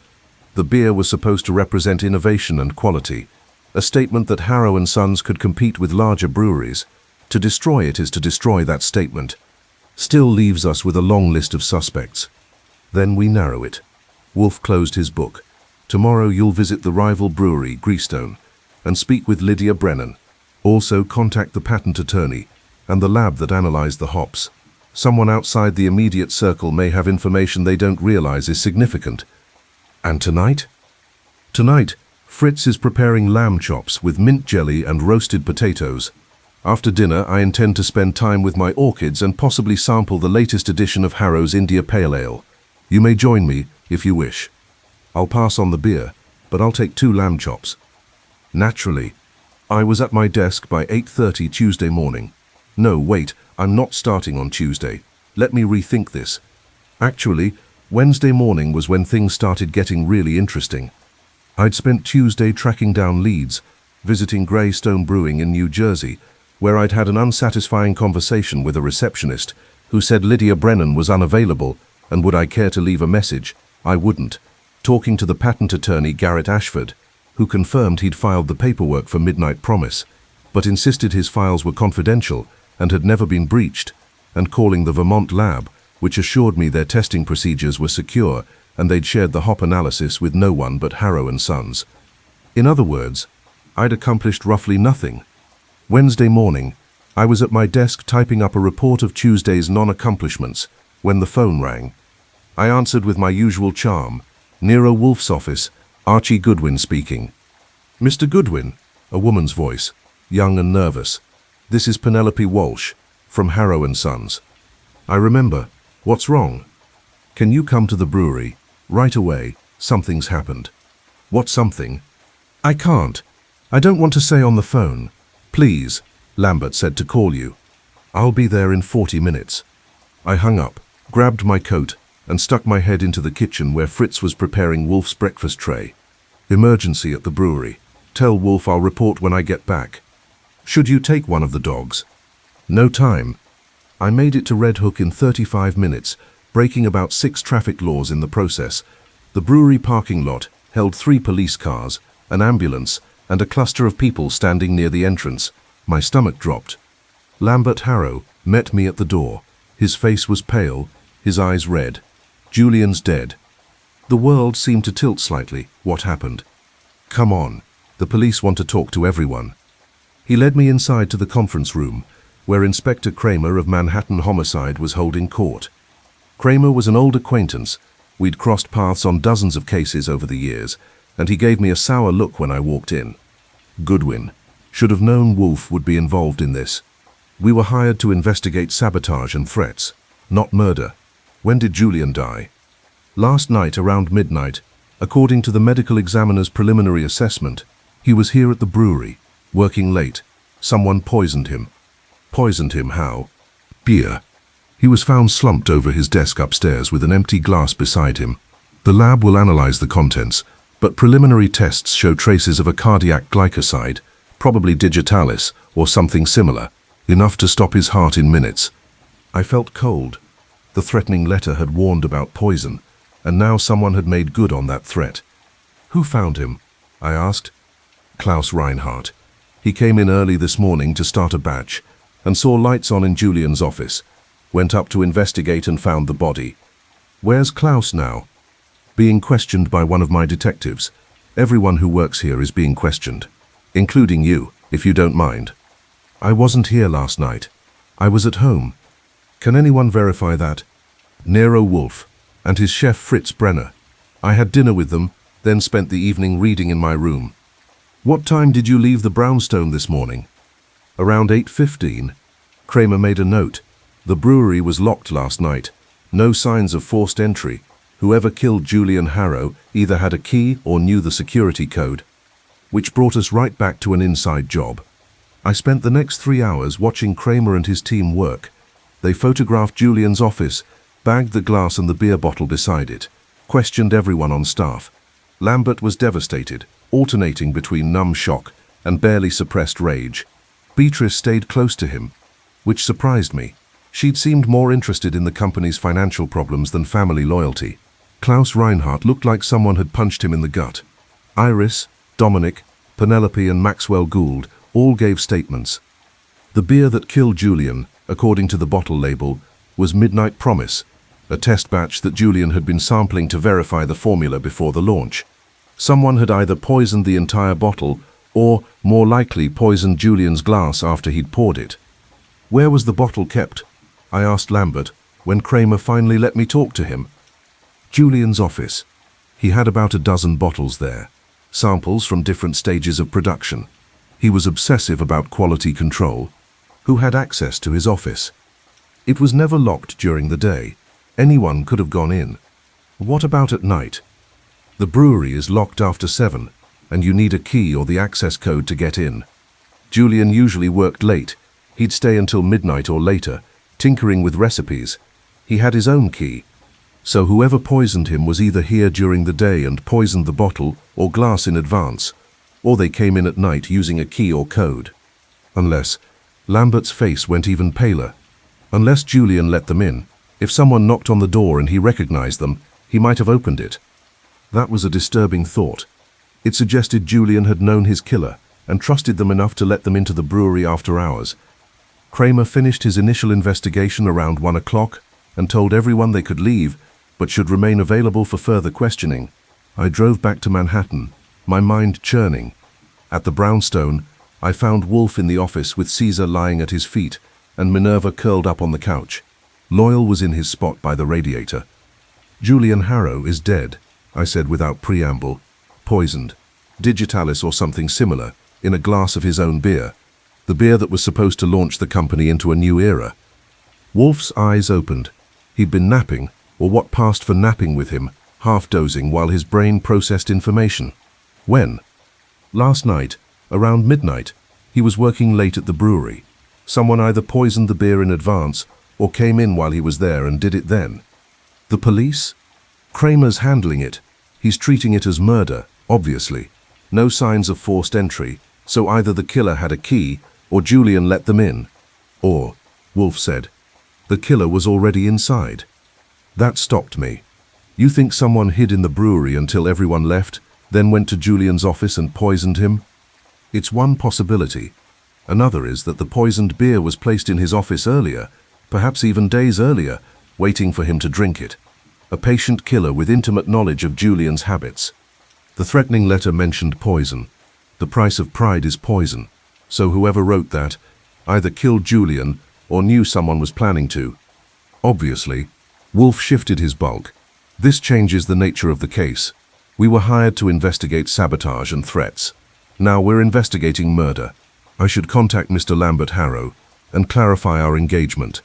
The beer was supposed to represent innovation and quality. A statement that Harrow and Sons could compete with larger breweries. To destroy it is to destroy that statement. Still leaves us with a long list of suspects. Then we narrow it. Wolfe closed his book. Tomorrow you'll visit the rival brewery, Greystone, and speak with Lydia Brennan. Also contact the patent attorney and the lab that analyzed the hops. Someone outside the immediate circle may have information they don't realize is significant. And tonight? Tonight, Fritz is preparing lamb chops with mint jelly and roasted potatoes. After dinner, I intend to spend time with my orchids and possibly sample the latest edition of Harrow's India Pale Ale. You may join me if you wish. I'll pass on the beer, but I'll take 2 lamb chops. Naturally, I was at my desk by 8:30 Tuesday morning. No, wait, I'm not starting on Tuesday. Let me rethink this. Actually, Wednesday morning was when things started getting really interesting. I'd spent Tuesday tracking down leads, visiting Greystone Brewing in New Jersey, where I'd had an unsatisfying conversation with a receptionist who said Lydia Brennan was unavailable and would I care to leave a message. I wouldn't. Talking to the patent attorney Garrett Ashford, who confirmed he'd filed the paperwork for Midnight Promise, but insisted his files were confidential and had never been breached, and calling the Vermont lab, which assured me their testing procedures were secure and they'd shared the hop analysis with no one but Harrow and Sons. In other words, I'd accomplished roughly nothing. Wednesday morning, I was at my desk typing up a report of Tuesday's non-accomplishments when the phone rang. I answered with my usual charm. Nero Wolfe's office, Archie Goodwin speaking. Mr. Goodwin, a woman's voice, young and nervous. This is Penelope Walsh, from Harrow and Sons. I remember. What's wrong? Can you come to the brewery? Right away. Something's happened. What something? I can't. I don't want to say on the phone. Please, Lambert said to call you. I'll be there in 40 minutes. I hung up, grabbed my coat, and stuck my head into the kitchen where Fritz was preparing Wolfe's breakfast tray. Emergency at the brewery. Tell Wolfe I'll report when I get back. Should you take one of the dogs? No time. I made it to Red Hook in 35 minutes, breaking about 6 traffic laws in the process. The brewery parking lot held 3 police cars, an ambulance, and a cluster of people standing near the entrance. My stomach dropped. Lambert Harrow met me at the door. His face was pale, his eyes red. Julian's dead. The world seemed to tilt slightly. What happened? Come on. The police want to talk to everyone. He led me inside to the conference room, where Inspector Kramer of Manhattan Homicide was holding court. Kramer was an old acquaintance. We'd crossed paths on dozens of cases over the years, and he gave me a sour look when I walked in. Goodwin. Should have known Wolfe would be involved in this. We were hired to investigate sabotage and threats, not murder. When did Julian die? Last night around midnight. According to the medical examiner's preliminary assessment, he was here at the brewery, working late. Someone poisoned him. Poisoned him how? Beer. He was found slumped over his desk upstairs with an empty glass beside him. The lab will analyze the contents, but preliminary tests show traces of a cardiac glycoside, probably digitalis or something similar, enough to stop his heart in minutes. I felt cold. The threatening letter had warned about poison, and now someone had made good on that threat. Who found him? I asked. Klaus Reinhardt. He came in early this morning to start a batch, and saw lights on in Julian's office. Went up to investigate and found the body. Where's Klaus now? Being questioned by one of my detectives. Everyone who works here is being questioned, including you, if you don't mind. I wasn't here last night. I was at home. Can anyone verify that? Nero Wolfe and his chef Fritz Brenner. I had dinner with them, then spent the evening reading in my room. What time did you leave the brownstone this morning? Around 8:15. Kramer made a note. The brewery was locked last night. No signs of forced entry. Whoever killed Julian Harrow either had a key or knew the security code. Which brought us right back to an inside job. I spent the next 3 hours watching Kramer and his team work. They photographed Julian's office, bagged the glass and the beer bottle beside it, questioned everyone on staff. Lambert was devastated, alternating between numb shock and barely suppressed rage. Beatrice stayed close to him, which surprised me. She'd seemed more interested in the company's financial problems than family loyalty. Klaus Reinhardt looked like someone had punched him in the gut. Iris, Dominic, Penelope and Maxwell Gould all gave statements. The beer that killed Julian, according to the bottle label, was Midnight Promise, a test batch that Julian had been sampling to verify the formula before the launch. Someone had either poisoned the entire bottle or, more likely, poisoned Julian's glass after he'd poured it. Where was the bottle kept? I asked Lambert, when Kramer finally let me talk to him. Julian's office. He had about a dozen bottles there, samples from different stages of production. He was obsessive about quality control. Who had access to his office? It was never locked during the day. Anyone could have gone in. What about at night? The brewery is locked after 7, and you need a key or the access code to get in. Julian usually worked late. He'd stay until midnight or later, tinkering with recipes. He had his own key. So whoever poisoned him was either here during the day and poisoned the bottle or glass in advance, or they came in at night using a key or code. Unless, Lambert's face went even paler. Unless Julian let them in. If someone knocked on the door and he recognized them, he might have opened it. That was a disturbing thought. It suggested Julian had known his killer and trusted them enough to let them into the brewery after hours. Kramer finished his initial investigation around 1 o'clock and told everyone they could leave, but should remain available for further questioning. I drove back to Manhattan, my mind churning. At the brownstone, I found Wolfe in the office with Caesar lying at his feet and Minerva curled up on the couch. Loyal was in his spot by the radiator. Julian Harrow is dead, I said without preamble. Poisoned. Digitalis or something similar, in a glass of his own beer. The beer that was supposed to launch the company into a new era. Wolfe's eyes opened. He'd been napping, or what passed for napping with him, half dozing while his brain processed information. When? Last night, around midnight. He was working late at the brewery. Someone either poisoned the beer in advance or came in while he was there and did it then. The police? Kramer's handling it. He's treating it as murder, obviously. No signs of forced entry, so either the killer had a key or Julian let them in. Or, Wolfe said, the killer was already inside. That stopped me. You think someone hid in the brewery until everyone left, then went to Julian's office and poisoned him? It's one possibility. Another is that the poisoned beer was placed in his office earlier, perhaps even days earlier, waiting for him to drink it. A patient killer with intimate knowledge of Julian's habits. The threatening letter mentioned poison. The price of pride is poison. So whoever wrote that either killed Julian or knew someone was planning to. Obviously, Wolfe shifted his bulk. This changes the nature of the case. We were hired to investigate sabotage and threats. Now we're investigating murder. I should contact Mr. Lambert Harrow and clarify our engagement.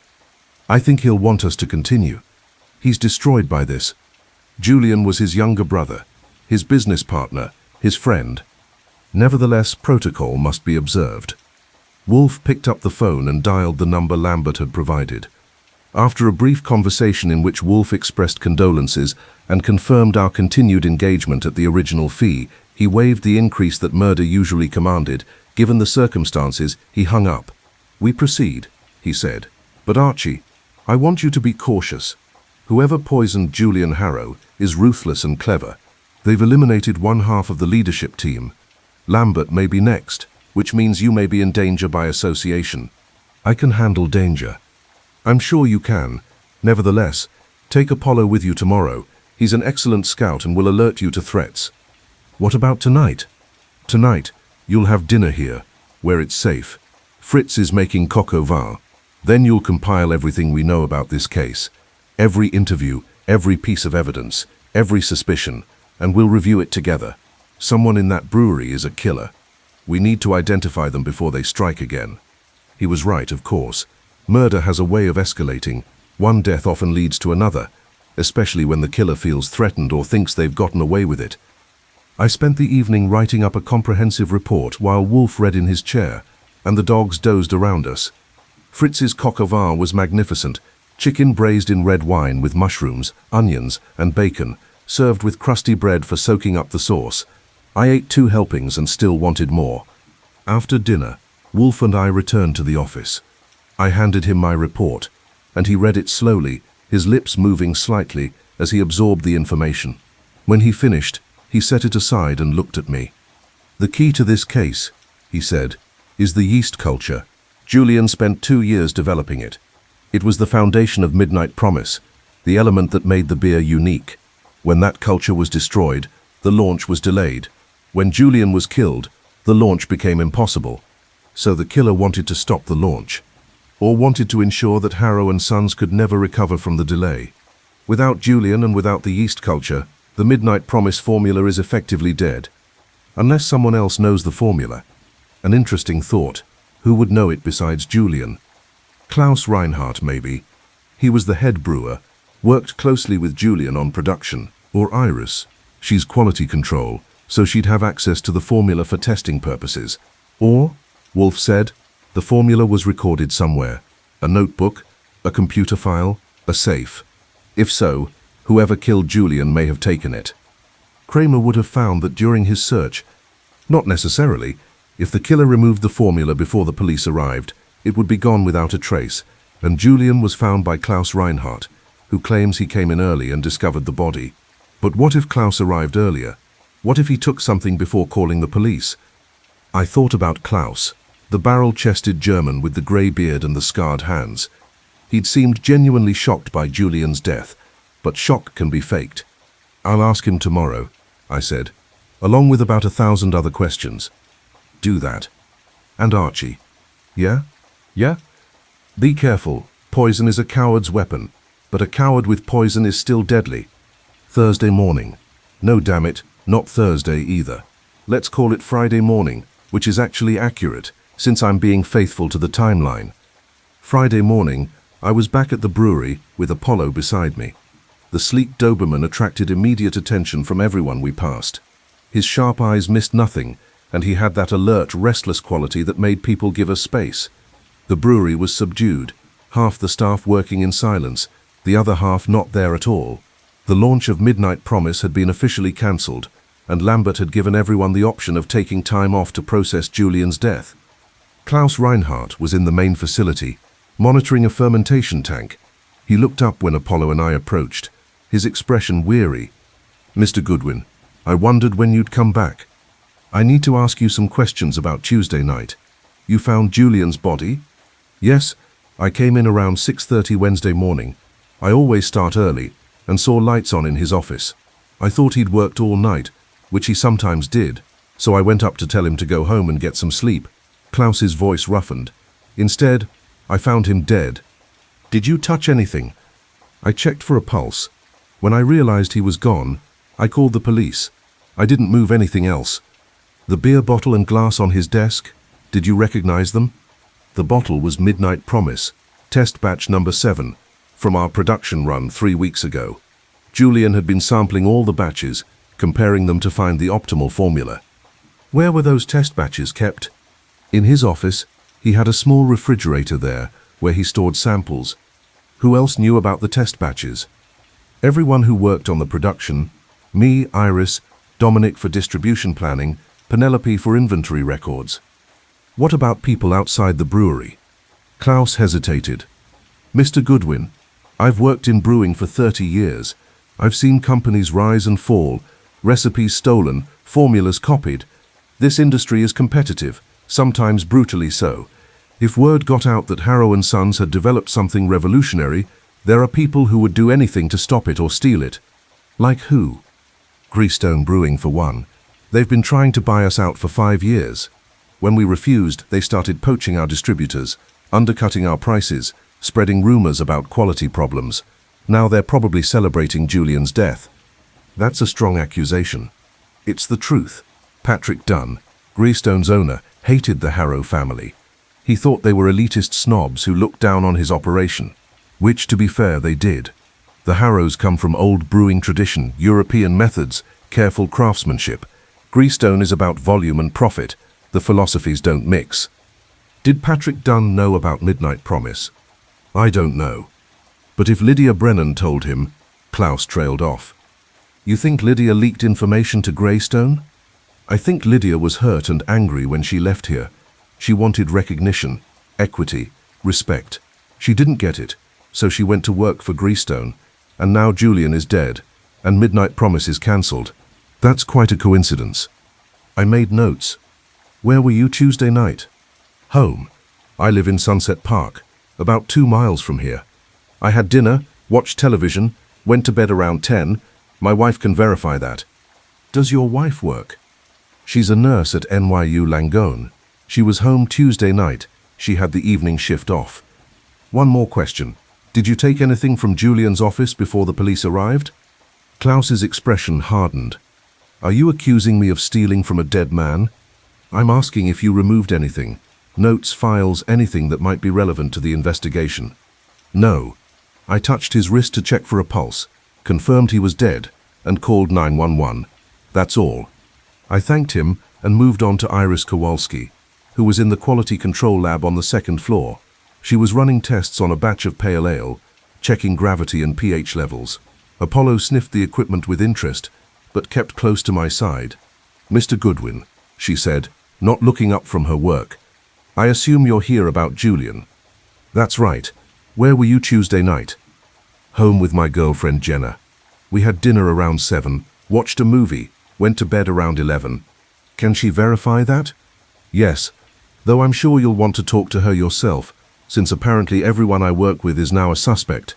I think he'll want us to continue. He's destroyed by this. Julian was his younger brother, his business partner, his friend. Nevertheless, protocol must be observed. Wolfe picked up the phone and dialed the number Lambert had provided. After a brief conversation in which Wolfe expressed condolences and confirmed our continued engagement at the original fee, he waived the increase that murder usually commanded. Given the circumstances, he hung up. We proceed, he said. But Archie, I want you to be cautious. Whoever poisoned Julian Harrow is ruthless and clever. They've eliminated one half of the leadership team. Lambert may be next, which means you may be in danger by association. I can handle danger. I'm sure you can. Nevertheless, take Apollo with you tomorrow. He's an excellent scout and will alert you to threats. What about tonight? Tonight, you'll have dinner here, where it's safe. Fritz is making coq au vin. Then you'll compile everything we know about this case. Every interview, every piece of evidence, every suspicion, and we'll review it together. Someone in that brewery is a killer. We need to identify them before they strike again. He was right, of course. Murder has a way of escalating, One death often leads to another, especially when the killer feels threatened or thinks they've gotten away with it. I spent the evening writing up a comprehensive report while Wolfe read in his chair, and the dogs dozed around us. Fritz's coq au vin was magnificent, chicken braised in red wine with mushrooms, onions, and bacon, served with crusty bread for soaking up the sauce. I ate 2 helpings and still wanted more. After dinner, Wolfe and I returned to the office. I handed him my report, and he read it slowly, his lips moving slightly as he absorbed the information. When he finished, he set it aside and looked at me. "The key to this case," he said, "is the yeast culture. Julian spent 2 years developing it. It was the foundation of Midnight Promise, the element that made the beer unique. When that culture was destroyed, the launch was delayed. When Julian was killed, the launch became impossible. So the killer wanted to stop the launch, or wanted to ensure that Harrow and Sons could never recover from the delay. Without Julian and without the yeast culture, the Midnight Promise formula is effectively dead. Unless someone else knows the formula. An interesting thought. Who would know it besides Julian? Klaus Reinhardt, maybe. He was the head brewer, worked closely with Julian on production. Or Iris. She's quality control, so she'd have access to the formula for testing purposes. Or, Wolfe said, the formula was recorded somewhere. A notebook, a computer file, a safe. If so, whoever killed Julian may have taken it. Kramer would have found that during his search. Not necessarily. If the killer removed the formula before the police arrived, it would be gone without a trace, and Julian was found by Klaus Reinhardt, who claims he came in early and discovered the body. But what if Klaus arrived earlier? What if he took something before calling the police? I thought about Klaus, the barrel-chested German with the grey beard and the scarred hands. He'd seemed genuinely shocked by Julian's death, but shock can be faked. "I'll ask him tomorrow," I said, along with about 1,000 other questions. "Do that. And Archie." "Yeah? Yeah? Be careful. Poison is a coward's weapon, but a coward with poison is still deadly. Thursday morning. No, damn it, not Thursday either. Let's call it Friday morning, which is actually accurate, since I'm being faithful to the timeline. Friday morning, I was back at the brewery with Apollo beside me. The sleek Doberman attracted immediate attention from everyone we passed. His sharp eyes missed nothing, and he had that alert, restless quality that made people give us space. The brewery was subdued, half the staff working in silence, the other half not there at all. The launch of Midnight Promise had been officially cancelled, and Lambert had given everyone the option of taking time off to process Julian's death. Klaus Reinhardt was in the main facility, monitoring a fermentation tank. He looked up when Apollo and I approached, his expression weary. "Mr. Goodwin, I wondered when you'd come back. I need to ask you some questions about Tuesday night. You found Julian's body?" "Yes, I came in around 6:30 Wednesday morning. I always start early, and saw lights on in his office. I thought he'd worked all night, which he sometimes did, so I went up to tell him to go home and get some sleep." Klaus's voice roughened. "Instead, I found him dead." "Did you touch anything?" "I checked for a pulse. When I realized he was gone, I called the police. I didn't move anything else." "The beer bottle and glass on his desk, did you recognize them?" The bottle was Midnight Promise, test batch number 7, from our production run 3 weeks ago. Julian had been sampling all the batches, comparing them to find the optimal formula. "Where were those test batches kept?" "In his office. He had a small refrigerator there, where he stored samples." "Who else knew about the test batches?" "Everyone who worked on the production. Me, Iris, Dominic for distribution planning, Penelope for inventory records." "What about people outside the brewery?" Klaus hesitated. "Mr. Goodwin, I've worked in brewing for 30 years. I've seen companies rise and fall, recipes stolen, formulas copied. This industry is competitive, sometimes brutally so. If word got out that Harrow and Sons had developed something revolutionary, there are people who would do anything to stop it or steal it." "Like who?" "Greystone Brewing for one. They've been trying to buy us out for 5 years. When we refused, they started poaching our distributors, undercutting our prices, spreading rumors about quality problems. Now they're probably celebrating Julian's death." "That's a strong accusation." "It's the truth. Patrick Dunn, Greystone's owner, hated the Harrow family. He thought they were elitist snobs who looked down on his operation. Which, to be fair, they did. The Harrows come from old brewing tradition, European methods, careful craftsmanship. Greystone is about volume and profit. The philosophies don't mix. Did Patrick Dunn know about Midnight Promise? I don't know. But if Lydia Brennan told him, Klaus trailed off. You think Lydia leaked information to Greystone? I think Lydia was hurt and angry when she left here. She wanted recognition, equity, respect. She didn't get it, so she went to work for Greystone. And now Julian is dead, and Midnight Promise is cancelled. That's quite a coincidence. I made notes. Where were you Tuesday night? Home. I live in Sunset Park, about 2 miles from here. I had dinner, watched television, went to bed around 10. My wife can verify that. Does your wife work? She's a nurse at NYU Langone. She was home Tuesday night. She had the evening shift off. One more question. Did you take anything from Julian's office before the police arrived? Klaus's expression hardened. Are you accusing me of stealing from a dead man? I'm asking if you removed anything. Notes, files, anything that might be relevant to the investigation. No. I touched his wrist to check for a pulse, confirmed he was dead, and called 911. That's all. I thanked him and moved on to Iris Kowalski, who was in the quality control lab on the 2nd floor. She was running tests on a batch of pale ale, checking gravity and pH levels. Apollo sniffed the equipment with interest, but kept close to my side. Mr. Goodwin, she said, not looking up from her work. I assume you're here about Julian. That's right. Where were you Tuesday night? Home with my girlfriend Jenna. We had dinner around 7, watched a movie, went to bed around 11. Can she verify that? Yes, though I'm sure you'll want to talk to her yourself, since apparently everyone I work with is now a suspect.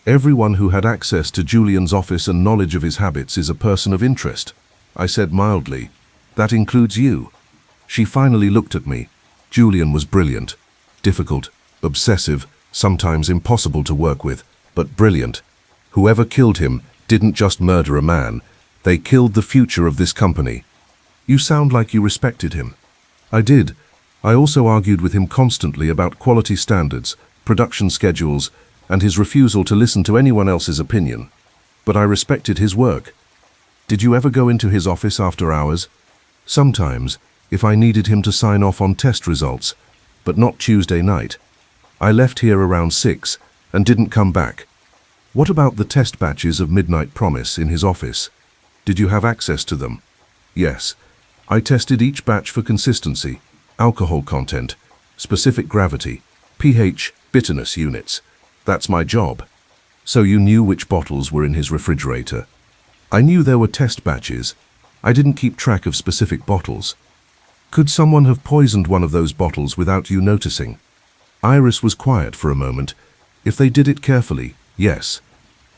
Everyone who had access to Julian's office and knowledge of his habits is a person of interest, I said mildly. That includes you. She finally looked at me. Julian was brilliant, difficult, obsessive, sometimes impossible to work with, but brilliant. Whoever killed him didn't just murder a man, they killed the future of this company. You sound like you respected him. I did. I also argued with him constantly about quality standards, production schedules, and his refusal to listen to anyone else's opinion. But I respected his work. Did you ever go into his office after hours? Sometimes, if I needed him to sign off on test results, but not Tuesday night. I left here around 6 and didn't come back. What about the test batches of Midnight Promise in his office? Did you have access to them? Yes. I tested each batch for consistency, alcohol content, specific gravity, pH, bitterness units. That's my job. So you knew which bottles were in his refrigerator. I knew there were test batches. I didn't keep track of specific bottles. Could someone have poisoned one of those bottles without you noticing? Iris was quiet for a moment. If they did it carefully, yes.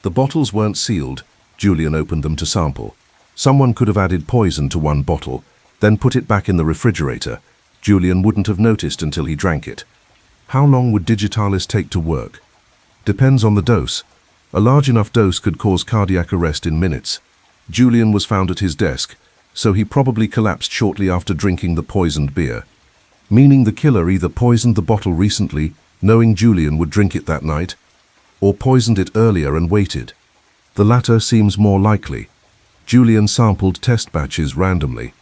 The bottles weren't sealed. Julian opened them to sample. Someone could have added poison to one bottle, then put it back in the refrigerator. Julian wouldn't have noticed until he drank it. How long would digitalis take to work? Depends on the dose. A large enough dose could cause cardiac arrest in minutes. Julian was found at his desk, so he probably collapsed shortly after drinking the poisoned beer. Meaning the killer either poisoned the bottle recently, knowing Julian would drink it that night, or poisoned it earlier and waited. The latter seems more likely. Julian sampled test batches randomly.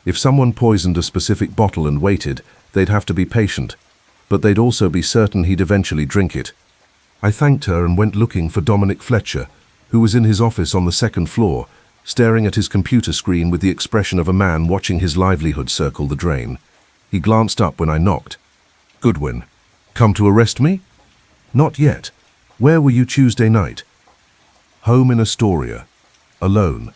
If someone poisoned a specific bottle and waited, they'd have to be patient, but they'd also be certain he'd eventually drink it. I thanked her and went looking for Dominic Fletcher, who was in his office on the 2nd floor, staring at his computer screen with the expression of a man watching his livelihood circle the drain. He glanced up when I knocked. Goodwin, come to arrest me? Not yet. Where were you Tuesday night? Home in Astoria. Alone.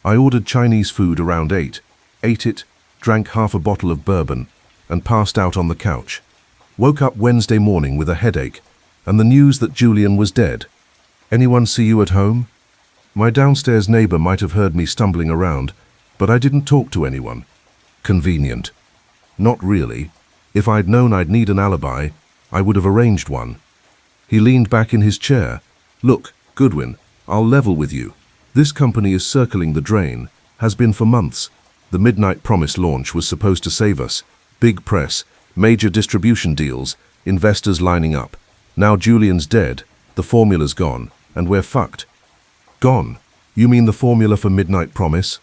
I ordered Chinese food around 8, ate it, drank half a bottle of bourbon, and passed out on the couch. Woke up Wednesday morning with a headache, and the news that Julian was dead. Anyone see you at home? My downstairs neighbor might have heard me stumbling around, but I didn't talk to anyone. Convenient. Not really. If I'd known I'd need an alibi, I would have arranged one. He leaned back in his chair. Look, Goodwin, I'll level with you. This company is circling the drain, has been for months. The Midnight Promise launch was supposed to save us. Big press, major distribution deals, investors lining up. Now Julian's dead, The formula's gone, and we're fucked. Gone? You mean the formula for Midnight Promise?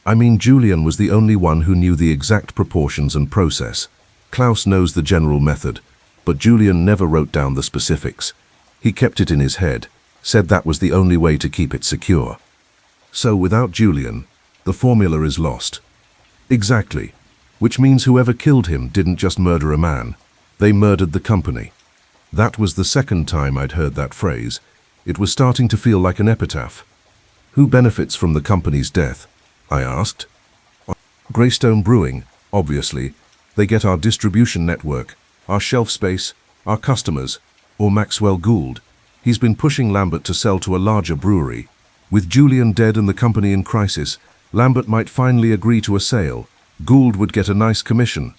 I mean, Julian was the only one who knew the exact proportions and process. Klaus knows the general method, but Julian never wrote down the specifics. He kept it in his head, said that was the only way to keep it secure. So without Julian, the formula is lost. Exactly. Which means whoever killed him didn't just murder a man. They murdered the company. That was the second time I'd heard that phrase. It was starting to feel like an epitaph. Who benefits from the company's death? I asked. Greystone Brewing, obviously. They get our distribution network, our shelf space, our customers, or Maxwell Gould. He's been pushing Lambert to sell to a larger brewery. With Julian dead and the company in crisis, Lambert might finally agree to a sale. Gould would get a nice commission.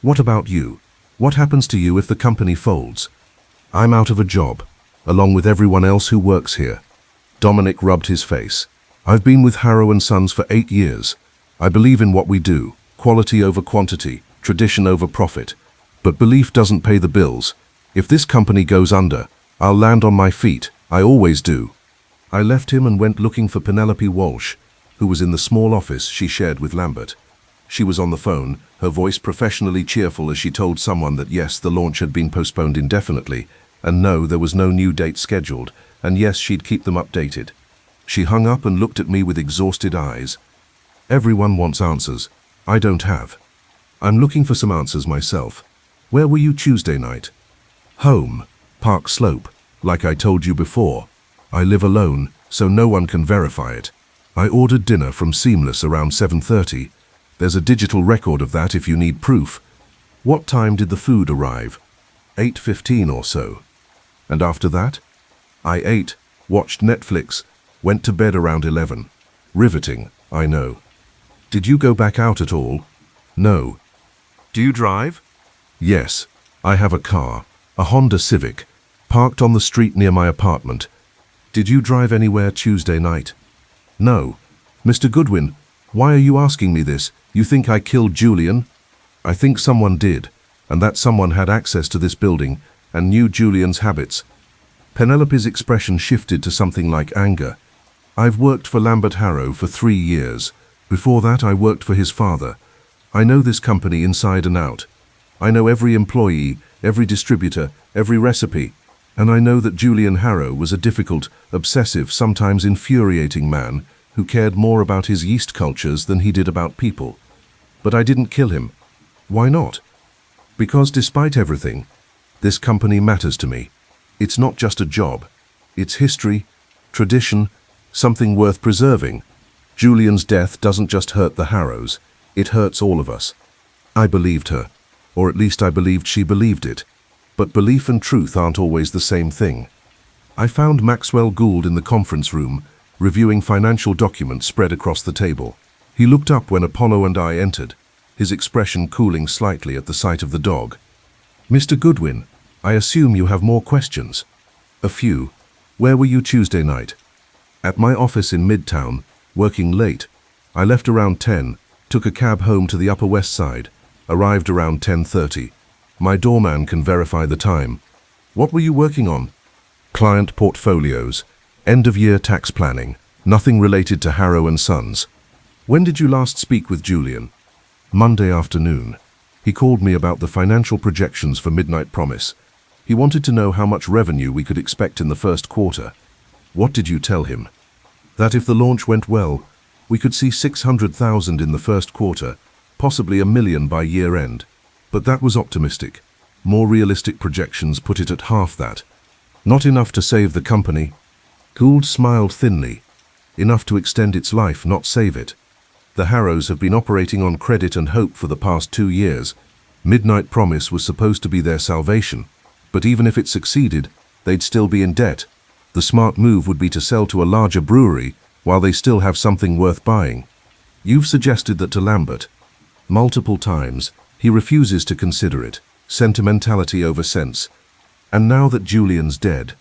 What about you? What happens to you if the company folds? I'm out of a job, along with everyone else who works here. Dominic rubbed his face. I've been with Harrow & Sons for 8 years. I believe in what we do, quality over quantity, tradition over profit. But belief doesn't pay the bills. If this company goes under, I'll land on my feet. I always do. I left him and went looking for Penelope Walsh, who was in the small office she shared with Lambert. She was on the phone, her voice professionally cheerful as she told someone that yes, the launch had been postponed indefinitely, and no, there was no new date scheduled, and yes, she'd keep them updated. She hung up and looked at me with exhausted eyes. Everyone wants answers. I don't have. I'm looking for some answers myself. Where were you Tuesday night? Home. Park Slope. Like I told you before. I live alone, so no one can verify it. I ordered dinner from Seamless around 7:30. There's a digital record of that if you need proof. What time did the food arrive? 8:15 or so. And after that? I ate, watched Netflix, went to bed around 11. Riveting, I know. Did you go back out at all? No. Do you drive? Yes, I have a car, a Honda Civic, parked on the street near my apartment. Did you drive anywhere Tuesday night? No. Mr. Goodwin, why are you asking me this? You think I killed Julian? I think someone did, and that someone had access to this building and knew Julian's habits. Penelope's expression shifted to something like anger. I've worked for Lambert Harrow for 3 years. Before that, I worked for his father. I know this company inside and out. I know every employee, every distributor, every recipe. And I know that Julian Harrow was a difficult, obsessive, sometimes infuriating man who cared more about his yeast cultures than he did about people. But I didn't kill him. Why not? Because despite everything, this company matters to me. It's not just a job. It's history, tradition, something worth preserving. Julian's death doesn't just hurt the Harrows. It hurts all of us. I believed her, or at least I believed she believed it. But belief and truth aren't always the same thing. I found Maxwell Gould in the conference room, reviewing financial documents spread across the table. He looked up when Apollo and I entered, his expression cooling slightly at the sight of the dog. Mr. Goodwin, I assume you have more questions. A few. Where were you Tuesday night? At my office in Midtown, working late. I left around 10, took a cab home to the Upper West Side, arrived around 10:30. My doorman can verify the time. What were you working on? Client portfolios, end-of-year tax planning, nothing related to Harrow & Sons. When did you last speak with Julian? Monday afternoon. He called me about the financial projections for Midnight Promise. He wanted to know how much revenue we could expect in the first quarter. What did you tell him? That if the launch went well, we could see 600,000 in the first quarter, possibly 1 million by year-end. But that was optimistic. More realistic projections put it at half that. Not enough to save the company. Gould smiled thinly. Enough to extend its life, not save it. The Harrows have been operating on credit and hope for the past 2 years. Midnight Promise was supposed to be their salvation. But even if it succeeded, they'd still be in debt. The smart move would be to sell to a larger brewery while they still have something worth buying. You've suggested that to Lambert. Multiple times, he refuses to consider it. Sentimentality over sense. And now that Julian's dead,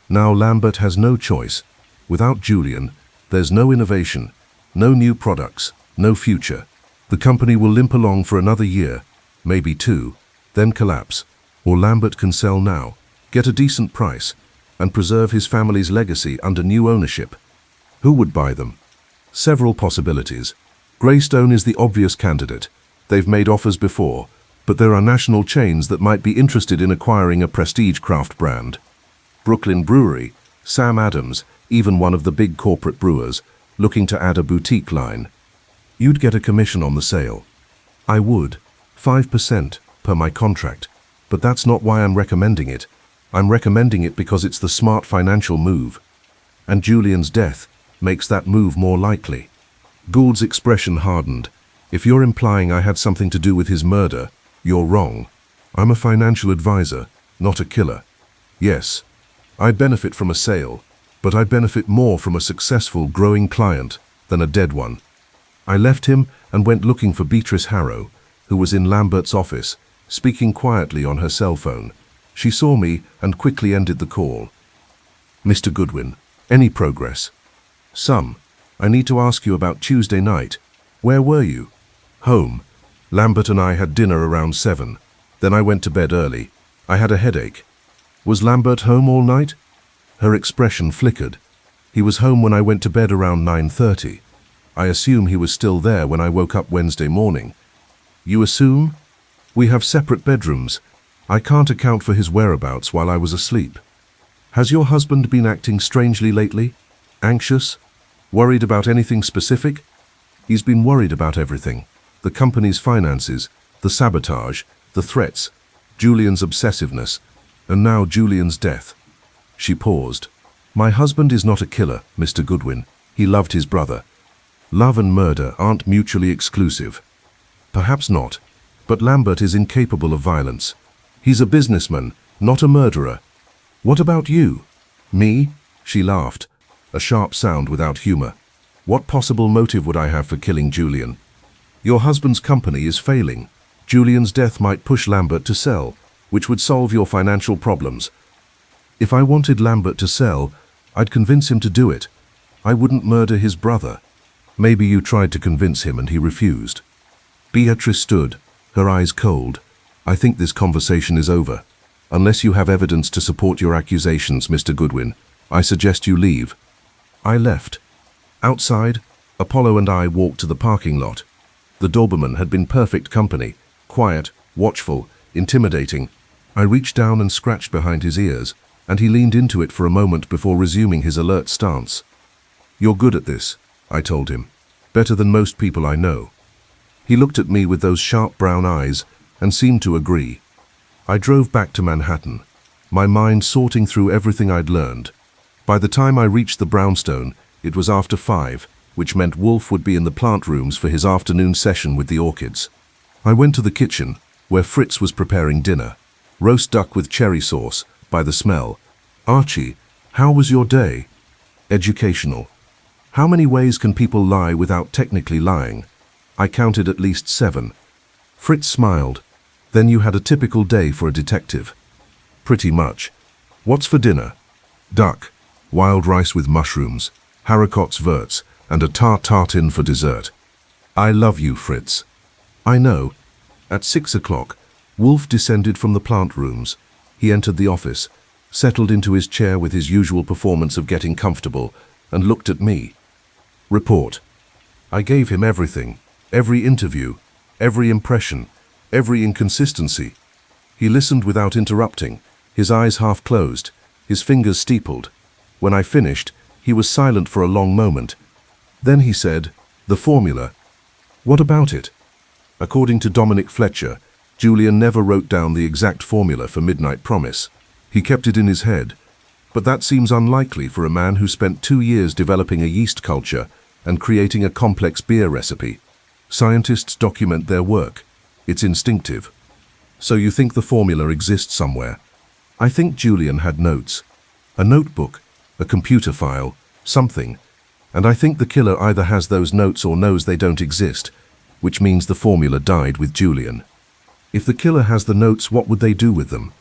now Lambert has no choice. Without Julian, there's no innovation, no new products, no future. The company will limp along for another year, maybe 2, then collapse. Or Lambert can sell now, get a decent price, and preserve his family's legacy under new ownership. Who would buy them? Several possibilities. Greystone is the obvious candidate. They've made offers before, but there are national chains that might be interested in acquiring a prestige craft brand. Brooklyn Brewery, Sam Adams, even one of the big corporate brewers, looking to add a boutique line. You'd get a commission on the sale. I would, 5% per my contract, but that's not why I'm recommending it. I'm recommending it because it's the smart financial move. And Julian's death makes that move more likely. Gould's expression hardened. If you're implying I had something to do with his murder, you're wrong. I'm a financial advisor, not a killer. Yes, I'd benefit from a sale, but I'd benefit more from a successful, growing client than a dead one. I left him and went looking for Beatrice Harrow, who was in Lambert's office, speaking quietly on her cell phone. She saw me and quickly ended the call. Mr. Goodwin, any progress? Some. I need to ask you about Tuesday night. Where were you? Home. Lambert and I had dinner around 7. Then I went to bed early. I had a headache. Was Lambert home all night? Her expression flickered. He was home when I went to bed around 9:30. I assume he was still there when I woke up Wednesday morning. You assume? We have separate bedrooms. I can't account for his whereabouts while I was asleep. Has your husband been acting strangely lately? Anxious? Worried about anything specific? He's been worried about everything. The company's finances, the sabotage, the threats, Julian's obsessiveness, and now Julian's death. She paused. My husband is not a killer, Mr. Goodwin. He loved his brother. Love and murder aren't mutually exclusive. Perhaps not, but Lambert is incapable of violence. He's a businessman, not a murderer. What about you? Me? She laughed, a sharp sound without humor. What possible motive would I have for killing Julian? Your husband's company is failing. Julian's death might push Lambert to sell, which would solve your financial problems. If I wanted Lambert to sell, I'd convince him to do it. I wouldn't murder his brother. Maybe you tried to convince him and he refused. Beatrice stood, her eyes cold. I think this conversation is over. Unless you have evidence to support your accusations, Mr. Goodwin, I suggest you leave. I left. Outside, Apollo and I walked to the parking lot. The Doberman had been perfect company, quiet, watchful, intimidating. I reached down and scratched behind his ears, and he leaned into it for a moment before resuming his alert stance. You're good at this, I told him. Better than most people I know. He looked at me with those sharp brown eyes and seemed to agree. I drove back to Manhattan, my mind sorting through everything I'd learned. By the time I reached the brownstone, it was after 5, which meant Wolfe would be in the plant rooms for his afternoon session with the orchids. I went to the kitchen, where Fritz was preparing dinner. Roast duck with cherry sauce, by the smell. Archie, how was your day? Educational. How many ways can people lie without technically lying? I counted at least 7. Fritz smiled. Then you had a typical day for a detective. Pretty much. What's for dinner? Duck, wild rice with mushrooms, haricots verts, and a tartine for dessert. I love you, Fritz. I know. At 6 o'clock, Wolfe descended from the plant rooms. He entered the office, settled into his chair with his usual performance of getting comfortable, and looked at me. Report. I gave him everything, every interview, every impression, every inconsistency. He listened without interrupting, his eyes half closed, his fingers steepled. When I finished, he was silent for a long moment. Then he said, "The formula. What about it?" According to Dominic Fletcher, Julian never wrote down the exact formula for Midnight Promise. He kept it in his head. But that seems unlikely for a man who spent 2 years developing a yeast culture and creating a complex beer recipe. Scientists document their work. It's instinctive. So you think the formula exists somewhere? I think Julian had notes. A notebook, a computer file, something. And I think the killer either has those notes or knows they don't exist, which means the formula died with Julian. If the killer has the notes, what would they do with them?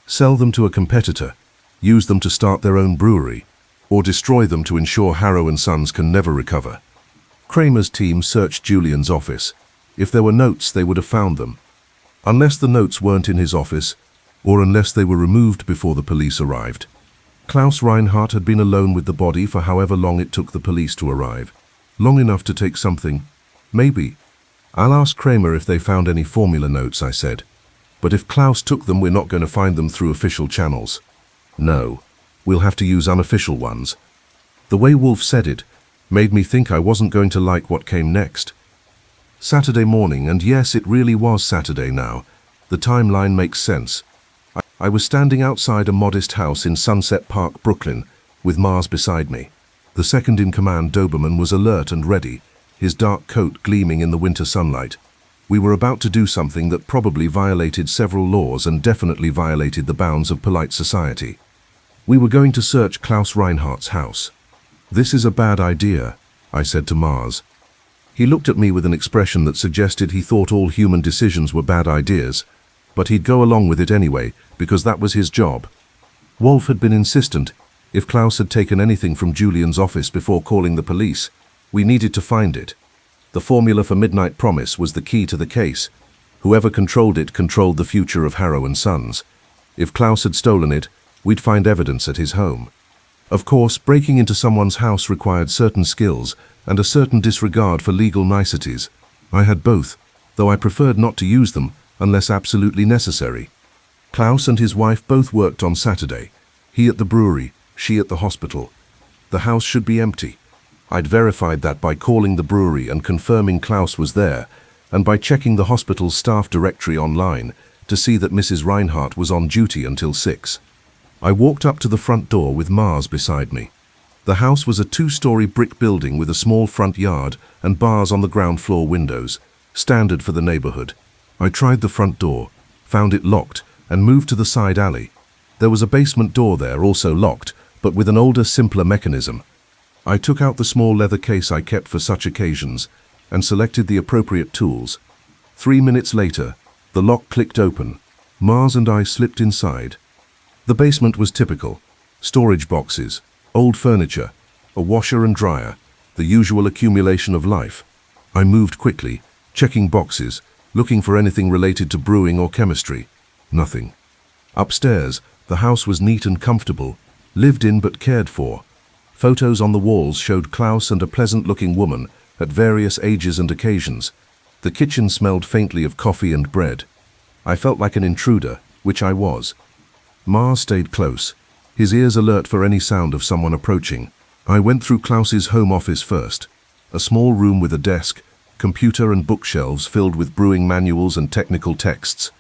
Sell them to a competitor, use them to start their own brewery, or destroy them to ensure Harrow and Sons can never recover. Kramer's team searched Julian's office. If there were notes, they would have found them. Unless the notes weren't in his office, or unless they were removed before the police arrived. Klaus Reinhardt had been alone with the body for however long it took the police to arrive. Long enough to take something. Maybe. I'll ask Kramer if they found any formula notes, I said. But if Klaus took them, we're not going to find them through official channels. No. We'll have to use unofficial ones. The way Wolfe said it made me think I wasn't going to like what came next. Saturday morning, and yes, it really was Saturday now. The timeline makes sense. I was standing outside a modest house in Sunset Park, Brooklyn, with Mars beside me. The second-in-command Doberman was alert and ready, his dark coat gleaming in the winter sunlight. We were about to do something that probably violated several laws and definitely violated the bounds of polite society. We were going to search Klaus Reinhardt's house. "This is a bad idea," I said to Mars. He looked at me with an expression that suggested he thought all human decisions were bad ideas, but he'd go along with it anyway, because that was his job. Wolfe had been insistent. If Klaus had taken anything from Julian's office before calling the police, we needed to find it. The formula for Midnight Promise was the key to the case. Whoever controlled it controlled the future of Harrow and Sons. If Klaus had stolen it, we'd find evidence at his home. Of course, breaking into someone's house required certain skills and a certain disregard for legal niceties. I had both, though I preferred not to use them unless absolutely necessary. Klaus and his wife both worked on Saturday. He at the brewery, she at the hospital. The house should be empty. I'd verified that by calling the brewery and confirming Klaus was there, and by checking the hospital's staff directory online to see that Mrs. Reinhardt was on duty until 6. I walked up to the front door with Mars beside me. The house was a 2-story brick building with a small front yard and bars on the ground floor windows, standard for the neighborhood. I tried the front door, found it locked, and moved to the side alley. There was a basement door there, also locked, but with an older, simpler mechanism. I took out the small leather case I kept for such occasions and selected the appropriate tools. 3 minutes later, the lock clicked open. Mars and I slipped inside. The basement was typical. Storage boxes, old furniture, a washer and dryer, the usual accumulation of life. I moved quickly, checking boxes, looking for anything related to brewing or chemistry. Nothing. Upstairs, the house was neat and comfortable, lived in but cared for. Photos on the walls showed Klaus and a pleasant-looking woman at various ages and occasions. The kitchen smelled faintly of coffee and bread. I felt like an intruder, which I was. Mars stayed close, his ears alert for any sound of someone approaching. I went through Klaus's home office first, a small room with a desk, computer and bookshelves filled with brewing manuals and technical texts.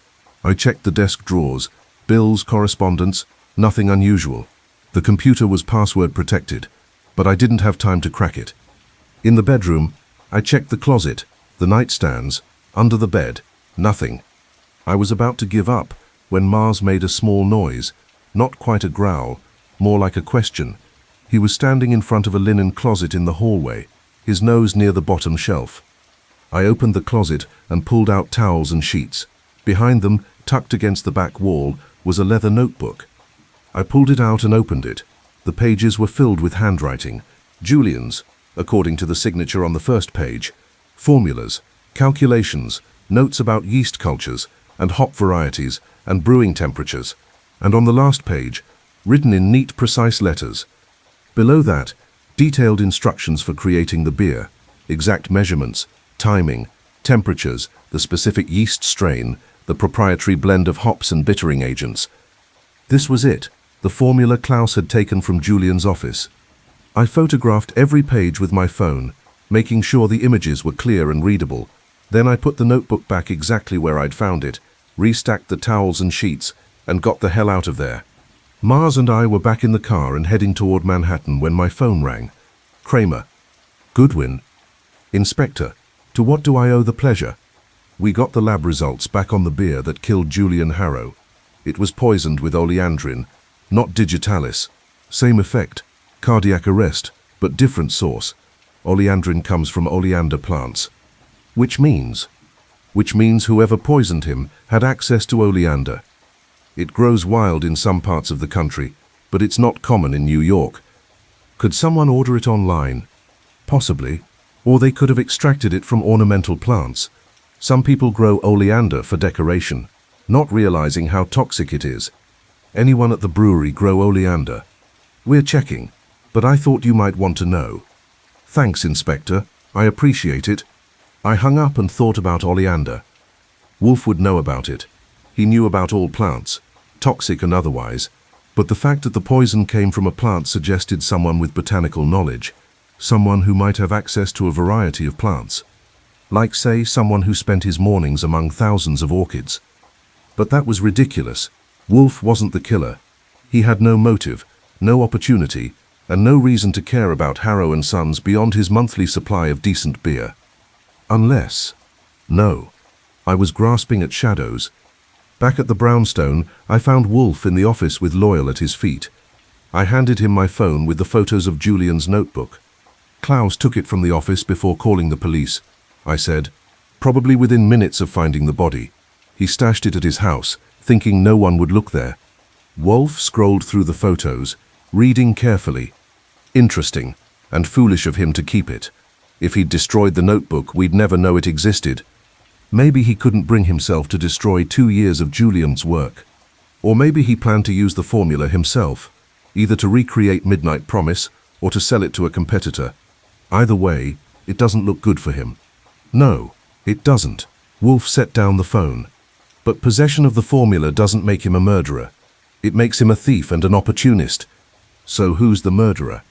I checked the desk drawers, bills, correspondence, nothing unusual. The computer was password protected, but I didn't have time to crack it. In the bedroom, I checked the closet, the nightstands, under the bed, nothing. I was about to give up when Mars made a small noise, not quite a growl, more like a question. He was standing in front of a linen closet in the hallway, his nose near the bottom shelf. I opened the closet and pulled out towels and sheets. Behind them, tucked against the back wall, was a leather notebook. I pulled it out and opened it. The pages were filled with handwriting. Julian's, according to the signature on the first page. Formulas, calculations, notes about yeast cultures and hop varieties and brewing temperatures. And on the last page, written in neat, precise letters. Below that, detailed instructions for creating the beer, exact measurements, timing, temperatures, the specific yeast strain, the proprietary blend of hops and bittering agents. This was it, the formula Klaus had taken from Julian's office. I photographed every page with my phone, making sure the images were clear and readable. Then I put the notebook back exactly where I'd found it, restacked the towels and sheets, and got the hell out of there. Mars and I were back in the car and heading toward Manhattan when my phone rang. Kramer. Goodwin. Inspector, to what do I owe the pleasure? We got the lab results back on the beer that killed Julian Harrow. It was poisoned with oleandrin, not digitalis. Same effect, cardiac arrest, but different source. Oleandrin comes from oleander plants. Which means whoever poisoned him had access to oleander. It grows wild in some parts of the country, but it's not common in New York. Could someone order it online? Possibly. Or they could have extracted it from ornamental plants. Some people grow oleander for decoration, not realizing how toxic it is. Anyone at the brewery grow oleander? We're checking, but I thought you might want to know. Thanks, Inspector. I appreciate it. I hung up and thought about oleander. Wolfe would know about it. He knew about all plants, toxic and otherwise, but the fact that the poison came from a plant suggested someone with botanical knowledge, someone who might have access to a variety of plants. Like, say, someone who spent his mornings among thousands of orchids. But that was ridiculous. Wolfe wasn't the killer. He had no motive, no opportunity, and no reason to care about Harrow and Sons beyond his monthly supply of decent beer. Unless... No. I was grasping at shadows. Back at the brownstone, I found Wolfe in the office with Loyal at his feet. I handed him my phone with the photos of Julian's notebook. Klaus took it from the office before calling the police, I said, probably within minutes of finding the body. He stashed it at his house, thinking no one would look there. Wolfe scrolled through the photos, reading carefully. Interesting, and foolish of him to keep it. If he'd destroyed the notebook, we'd never know it existed. Maybe he couldn't bring himself to destroy 2 years of Julian's work. Or maybe he planned to use the formula himself, either to recreate Midnight Promise or to sell it to a competitor. Either way, it doesn't look good for him. No, it doesn't. Wolfe set down the phone. But possession of the formula doesn't make him a murderer. It makes him a thief and an opportunist. So who's the murderer?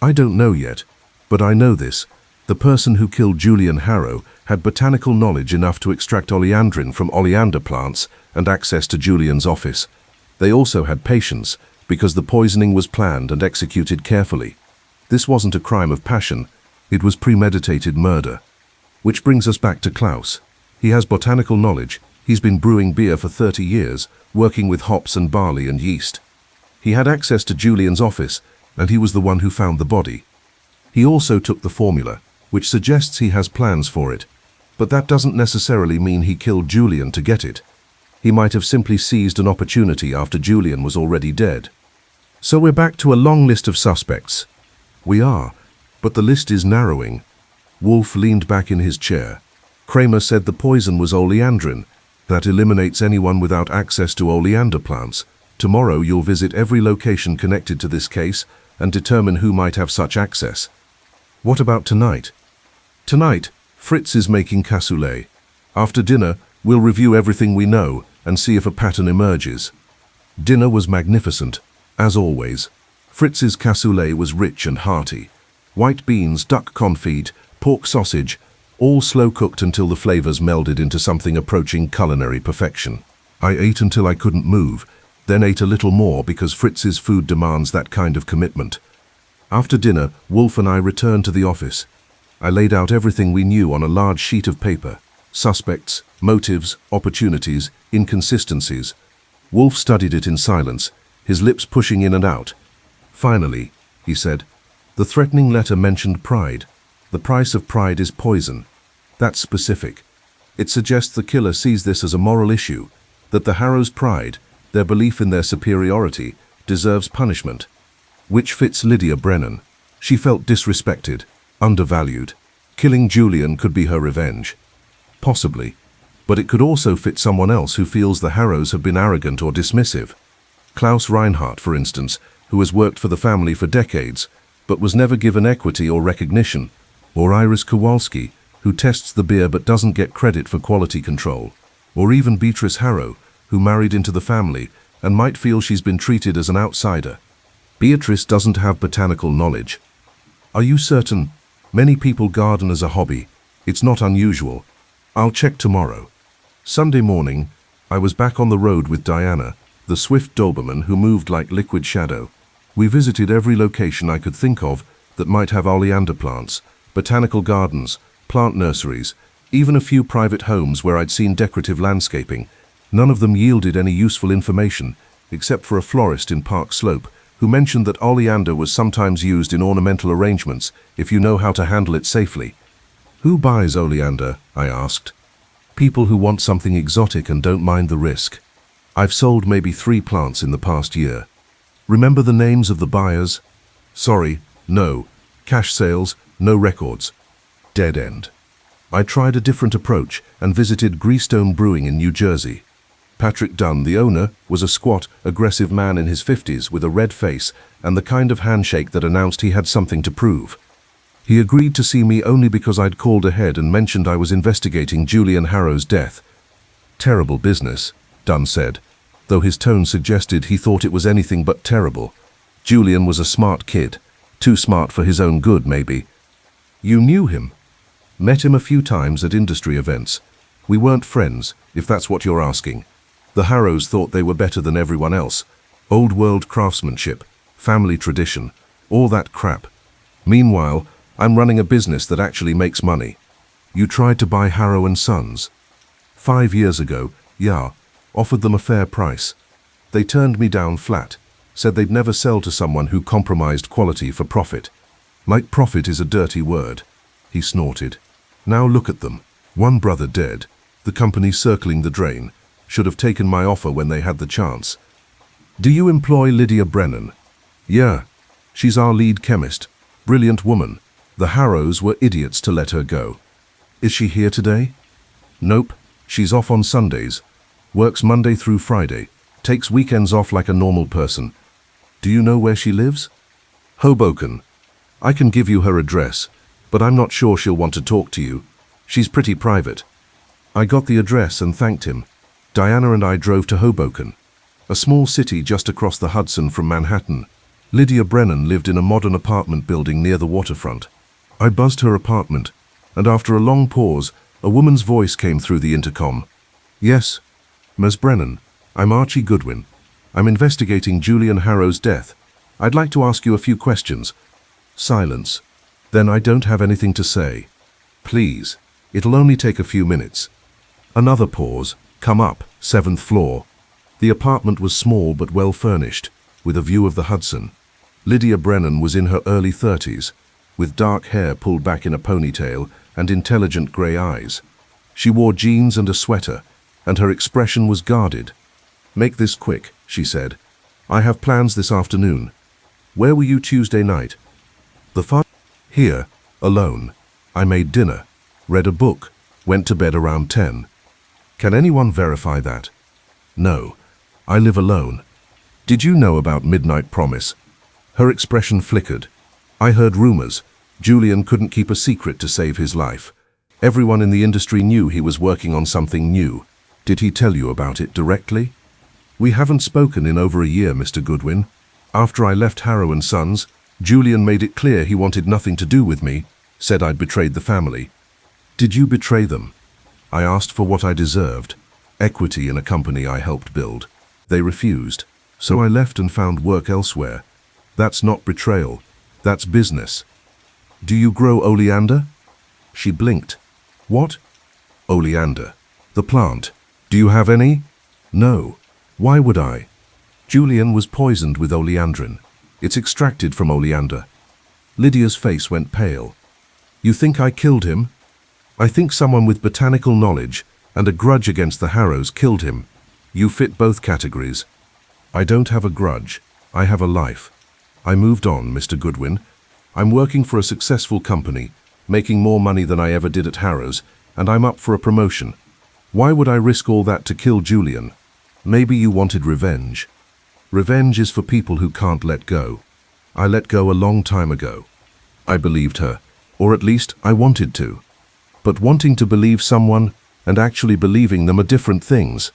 I don't know yet, but I know this. The person who killed Julian Harrow had botanical knowledge enough to extract oleandrin from oleander plants and access to Julian's office. They also had patience, because the poisoning was planned and executed carefully. This wasn't a crime of passion, it was premeditated murder. Which brings us back to Klaus. He has botanical knowledge. He's been brewing beer for 30 years, working with hops and barley and yeast. He had access to Julian's office, and he was the one who found the body. He also took the formula, which suggests he has plans for it. But that doesn't necessarily mean he killed Julian to get it. He might have simply seized an opportunity after Julian was already dead. So we're back to a long list of suspects. We are, but the list is narrowing. Wolfe leaned back in his chair. Kramer said the poison was oleandrin. That eliminates anyone without access to oleander plants. Tomorrow you'll visit every location connected to this case and determine who might have such access. What about tonight? Tonight, Fritz is making cassoulet. After dinner, we'll review everything we know and see if a pattern emerges. Dinner was magnificent, as always. Fritz's cassoulet was rich and hearty. White beans, duck confit, pork sausage, all slow-cooked until the flavors melded into something approaching culinary perfection. I ate until I couldn't move, then ate a little more because Fritz's food demands that kind of commitment. After dinner, Wolfe and I returned to the office. I laid out everything we knew on a large sheet of paper. Suspects, motives, opportunities, inconsistencies. Wolfe studied it in silence, his lips pushing in and out. Finally, he said, the threatening letter mentioned pride. The price of pride is poison. That's specific. It suggests the killer sees this as a moral issue, that the Harrows' pride, their belief in their superiority, deserves punishment. Which fits Lydia Brennan. She felt disrespected, undervalued. Killing Julian could be her revenge. Possibly. But it could also fit someone else who feels the Harrows have been arrogant or dismissive. Klaus Reinhardt, for instance, who has worked for the family for decades, but was never given equity or recognition. Or Iris Kowalski, who tests the beer but doesn't get credit for quality control. Or even Beatrice Harrow, who married into the family and might feel she's been treated as an outsider. Beatrice doesn't have botanical knowledge. Are you certain? Many people garden as a hobby. It's not unusual. I'll check tomorrow. Sunday morning, I was back on the road with Diana, the swift Doberman who moved like liquid shadow. We visited every location I could think of that might have oleander plants, botanical gardens, plant nurseries, even a few private homes where I'd seen decorative landscaping. None of them yielded any useful information, except for a florist in Park Slope, who mentioned that oleander was sometimes used in ornamental arrangements if you know how to handle it safely. Who buys oleander? I asked. People who want something exotic and don't mind the risk. I've sold maybe 3 plants in the past year. Remember the names of the buyers? Sorry, no. Cash sales, no records. Dead end. I tried a different approach and visited Greystone Brewing in New Jersey. Patrick Dunn, the owner, was a squat, aggressive man in his 50s with a red face and the kind of handshake that announced he had something to prove. He agreed to see me only because I'd called ahead and mentioned I was investigating Julian Harrow's death. Terrible business, Dunn said, though his tone suggested he thought it was anything but terrible. Julian was a smart kid, too smart for his own good, maybe. You knew him? Met him a few times at industry events. We weren't friends, if that's what you're asking. The Harrows thought they were better than everyone else. Old world craftsmanship, family tradition, all that crap. Meanwhile, I'm running a business that actually makes money. You tried to buy Harrow and Sons. 5 years ago, yeah, offered them a fair price. They turned me down flat, said they'd never sell to someone who compromised quality for profit. Like profit is a dirty word. He snorted. Now look at them. One brother dead, the company circling the drain. Should have taken my offer when they had the chance. Do you employ Lydia Brennan? Yeah, she's our lead chemist. Brilliant woman. The Harrows were idiots to let her go. Is she here today? Nope, she's off on Sundays. Works Monday through Friday. Takes weekends off like a normal person. Do you know where she lives? Hoboken. I can give you her address, but I'm not sure she'll want to talk to you. She's pretty private. I got the address and thanked him. Diana and I drove to Hoboken, a small city just across the Hudson from Manhattan. Lydia Brennan lived in a modern apartment building near the waterfront. I buzzed her apartment, and after a long pause, a woman's voice came through the intercom. Yes, Ms. Brennan, I'm Archie Goodwin. I'm investigating Julian Harrow's death. I'd like to ask you a few questions. Silence. Then I don't have anything to say. Please, it'll only take a few minutes. Another pause. Come up, 7th floor. The apartment was small but well furnished, with a view of the Hudson. Lydia Brennan was in her early 30s, with dark hair pulled back in a ponytail and intelligent grey eyes. She wore jeans and a sweater, and her expression was guarded. Make this quick, she said. I have plans this afternoon. Where were you Tuesday night? Here, alone. I made dinner, read a book, went to bed around 10. Can anyone verify that? No. I live alone. Did you know about Midnight Promise? Her expression flickered. I heard rumors. Julian couldn't keep a secret to save his life. Everyone in the industry knew he was working on something new. Did he tell you about it directly? We haven't spoken in over a year, Mr. Goodwin. After I left Harrow and Sons, Julian made it clear he wanted nothing to do with me, said I'd betrayed the family. Did you betray them? I asked for what I deserved, equity in a company I helped build. They refused, so I left and found work elsewhere. That's not betrayal, that's business. Do you grow oleander? She blinked. What? Oleander. The plant. Do you have any? No. Why would I? Julian was poisoned with oleandrin. It's extracted from oleander. Lydia's face went pale. You think I killed him? I think someone with botanical knowledge and a grudge against the Harrows killed him. You fit both categories. I don't have a grudge. I have a life. I moved on, Mr. Goodwin. I'm working for a successful company, making more money than I ever did at Harrow's, and I'm up for a promotion. Why would I risk all that to kill Julian? Maybe you wanted revenge. Revenge is for people who can't let go. I let go a long time ago. I believed her, or at least I wanted to. But wanting to believe someone and actually believing them are different things.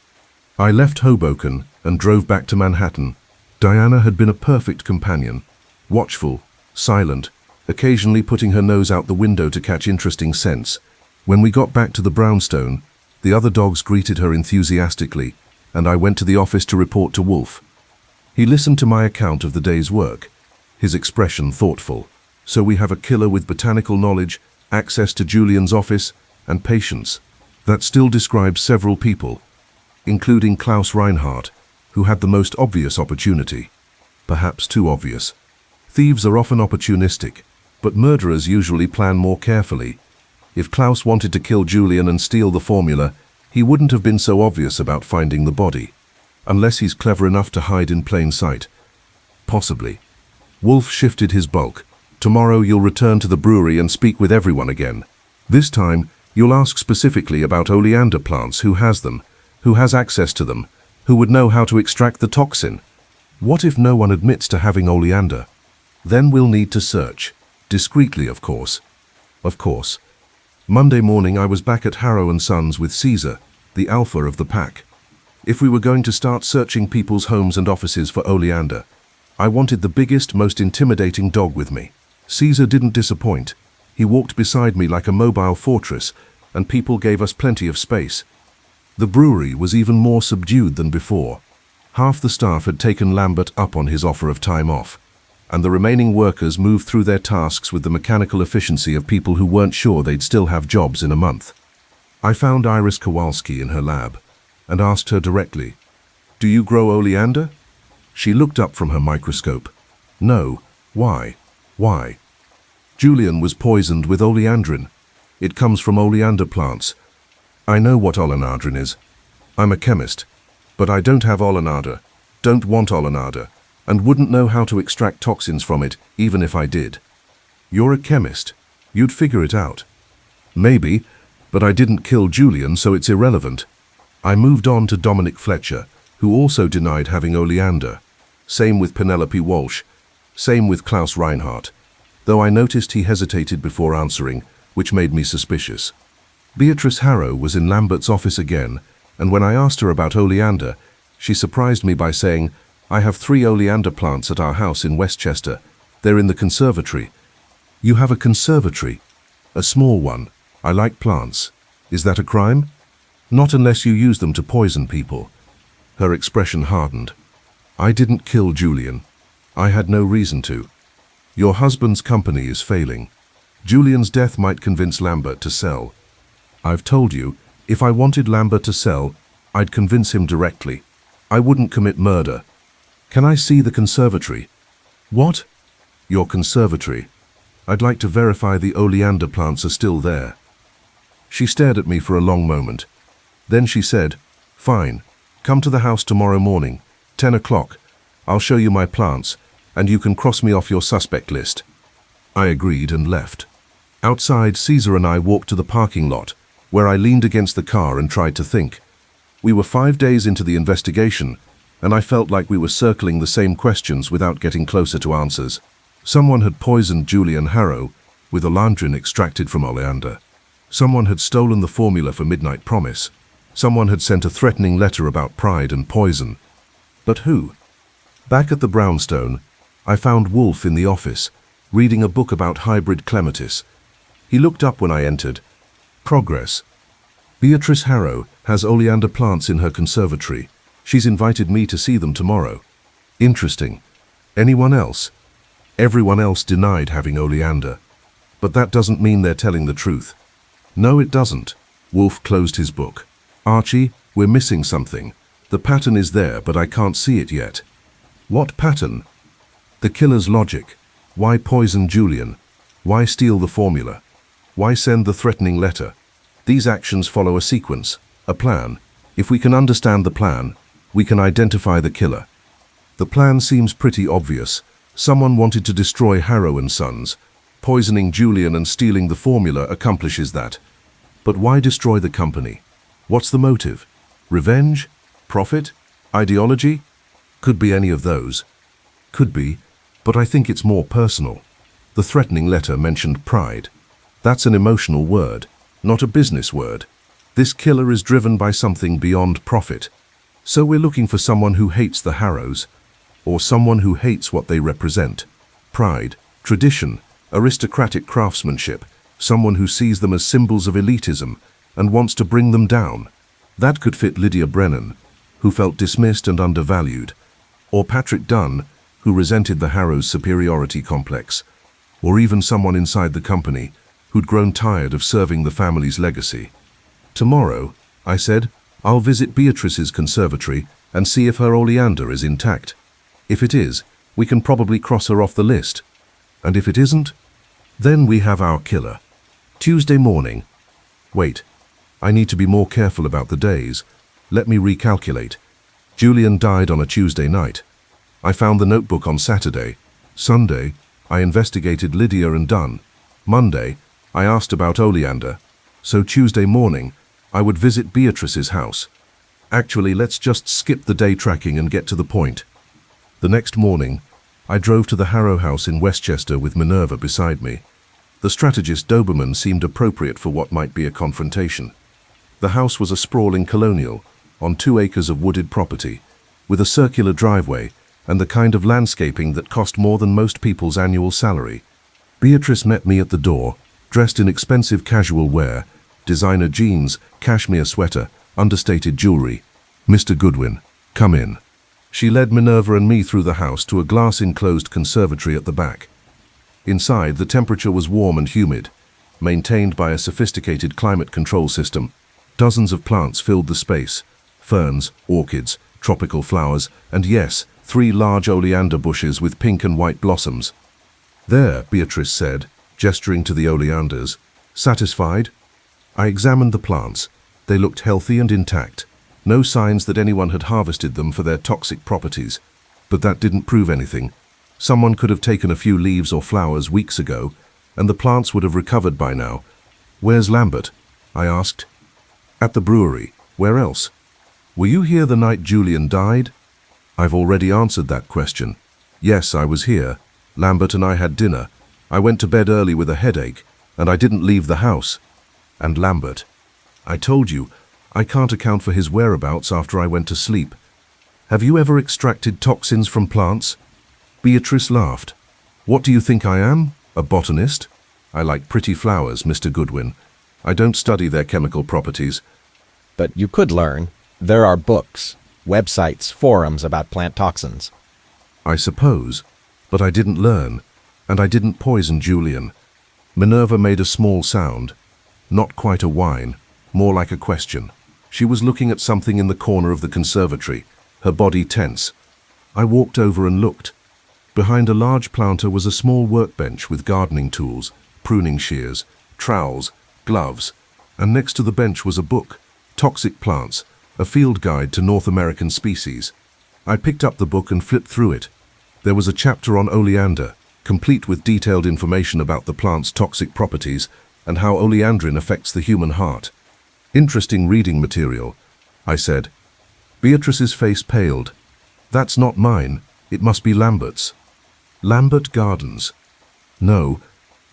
I left Hoboken and drove back to Manhattan. Diana had been a perfect companion, watchful, silent, occasionally putting her nose out the window to catch interesting scents. When we got back to the brownstone, the other dogs greeted her enthusiastically, and I went to the office to report to Wolfe. He listened to my account of the day's work, his expression thoughtful. So we have a killer with botanical knowledge, access to Julian's office, and patience. That still describes several people, including Klaus Reinhardt, who had the most obvious opportunity. Perhaps too obvious. Thieves are often opportunistic, but murderers usually plan more carefully. If Klaus wanted to kill Julian and steal the formula, he wouldn't have been so obvious about finding the body. Unless he's clever enough to hide in plain sight. Possibly. Wolfe shifted his bulk. Tomorrow you'll return to the brewery and speak with everyone again. This time, you'll ask specifically about oleander plants, who has them, who has access to them, Who would know how to extract the toxin? What if no one admits to having oleander? Then we'll need to search. Discreetly, of course. Of course. Monday morning I was back at Harrow & Sons with Caesar, the alpha of the pack. If we were going to start searching people's homes and offices for oleander, I wanted the biggest, most intimidating dog with me. Caesar didn't disappoint. He walked beside me like a mobile fortress, and people gave us plenty of space. The brewery was even more subdued than before. Half the staff had taken Lambert up on his offer of time off, and the remaining workers moved through their tasks with the mechanical efficiency of people who weren't sure they'd still have jobs in a month. I found Iris Kowalski in her lab and asked her directly, "Do you grow oleander?" She looked up from her microscope. "No. Why? Why?" "Julian was poisoned with oleandrin. It comes from oleander plants. I know what oleandrin is. I'm a chemist. But I don't have oleander, don't want oleander, and wouldn't know how to extract toxins from it, even if I did." "You're a chemist. You'd figure it out." "Maybe, but I didn't kill Julian, so it's irrelevant." I moved on to Dominic Fletcher, who also denied having oleander. Same with Penelope Walsh. Same with Klaus Reinhardt, though I noticed he hesitated before answering, which made me suspicious. Beatrice Harrow was in Lambert's office again, and when I asked her about oleander, she surprised me by saying, "I have 3 oleander plants at our house in Westchester. They're in the conservatory." "You have a conservatory? A small one. I like plants. Is that a crime?" "Not unless you use them to poison people." Her expression hardened. "I didn't kill Julian. I had no reason to. Your husband's company is failing. Julian's death might convince Lambert to sell. I've told you, if I wanted Lambert to sell, I'd convince him directly. I wouldn't commit murder." "Can I see the conservatory?" "What?" "Your conservatory. I'd like to verify the oleander plants are still there." She stared at me for a long moment. Then she said, "Fine. Come to the house tomorrow morning, 10 o'clock. I'll show you my plants, and you can cross me off your suspect list." I agreed and left. Outside, Caesar and I walked to the parking lot, where I leaned against the car and tried to think. We were 5 days into the investigation, and I felt like we were circling the same questions without getting closer to answers. Someone had poisoned Julian Harrow with oleandrin extracted from oleander. Someone had stolen the formula for Midnight Promise. Someone had sent a threatening letter about pride and poison. But who? Back at the brownstone, I found Wolfe in the office, reading a book about hybrid clematis. He looked up when I entered. "Progress. Beatrice Harrow has oleander plants in her conservatory. She's invited me to see them tomorrow." "Interesting. Anyone else?" "Everyone else denied having oleander. But that doesn't mean they're telling the truth." "No, it doesn't." Wolfe closed his book. "Archie, we're missing something. The pattern is there, but I can't see it yet." "What pattern?" "The killer's logic. Why poison Julian? Why steal the formula? Why send the threatening letter? These actions follow a sequence, a plan. If we can understand the plan, we can identify the killer. The plan seems pretty obvious. Someone wanted to destroy Harrow & Sons. Poisoning Julian and stealing the formula accomplishes that. But why destroy the company? What's the motive? Revenge? Profit? Ideology? Could be any of those. Could be, but I think it's more personal. The threatening letter mentioned pride. That's an emotional word, not a business word. This killer is driven by something beyond profit. So we're looking for someone who hates the Harrows, or someone who hates what they represent. Pride, tradition, aristocratic craftsmanship, someone who sees them as symbols of elitism and wants to bring them down. That could fit Lydia Brennan, who felt dismissed and undervalued, or Patrick Dunn, who resented the Harrows' superiority complex, or even someone inside the company who'd grown tired of serving the family's legacy. "Tomorrow," I said, "I'll visit Beatrice's conservatory and see if her oleander is intact. If it is, we can probably cross her off the list. And if it isn't, then we have our killer." Tuesday morning. Wait, I need to be more careful about the days. Let me recalculate. Julian died on a Tuesday night. I found the notebook on Saturday. Sunday, I investigated Lydia and Dunn. Monday, I asked about oleander. So Tuesday morning, I would visit Beatrice's house. Actually, let's just skip the day tracking and get to the point. The next morning, I drove to the Harrow house in Westchester with Minerva beside me. The strategist Doberman seemed appropriate for what might be a confrontation. The house was a sprawling colonial, on 2 acres of wooded property, with a circular driveway and the kind of landscaping that cost more than most people's annual salary. Beatrice met me at the door, dressed in expensive casual wear, designer jeans, cashmere sweater, understated jewelry. "Mr. Goodwin, come in." She led Minerva and me through the house to a glass-enclosed conservatory at the back. Inside, the temperature was warm and humid, maintained by a sophisticated climate control system. Dozens of plants filled the space: ferns, orchids, tropical flowers, and yes, 3 large oleander bushes with pink and white blossoms. "There," Beatrice said, gesturing to the oleanders. "Satisfied?" I examined the plants. They looked healthy and intact. No signs that anyone had harvested them for their toxic properties. But that didn't prove anything. Someone could have taken a few leaves or flowers weeks ago, and the plants would have recovered by now. "Where's Lambert?" I asked. "At the brewery. Where else?" "Were you here the night Julian died?" I've already answered that question. Yes, I was here. Lambert and I had dinner. I went to bed early with a headache, and I didn't leave the house. And Lambert. I told you, I can't account for his whereabouts after I went to sleep. Have you ever extracted toxins from plants? Beatrice laughed. What do you think I am? A botanist? I like pretty flowers, Mr. Goodwin. I don't study their chemical properties. But you could learn. There are books, websites, forums about plant toxins. I suppose, but I didn't learn, and I didn't poison Julian. Minerva made a small sound. Not quite a whine, more like a question. She was looking at something in the corner of the conservatory, her body tense. I walked over and looked. Behind a large planter was a small workbench with gardening tools, pruning shears, trowels, gloves, and next to the bench was a book, Toxic Plants, a field guide to North American species. I picked up the book and flipped through it. There was a chapter on oleander, complete with detailed information about the plant's toxic properties and how oleandrin affects the human heart. Interesting reading material, I said. Beatrice's face paled. That's not mine. It must be Lambert's. Lambert Gardens. No,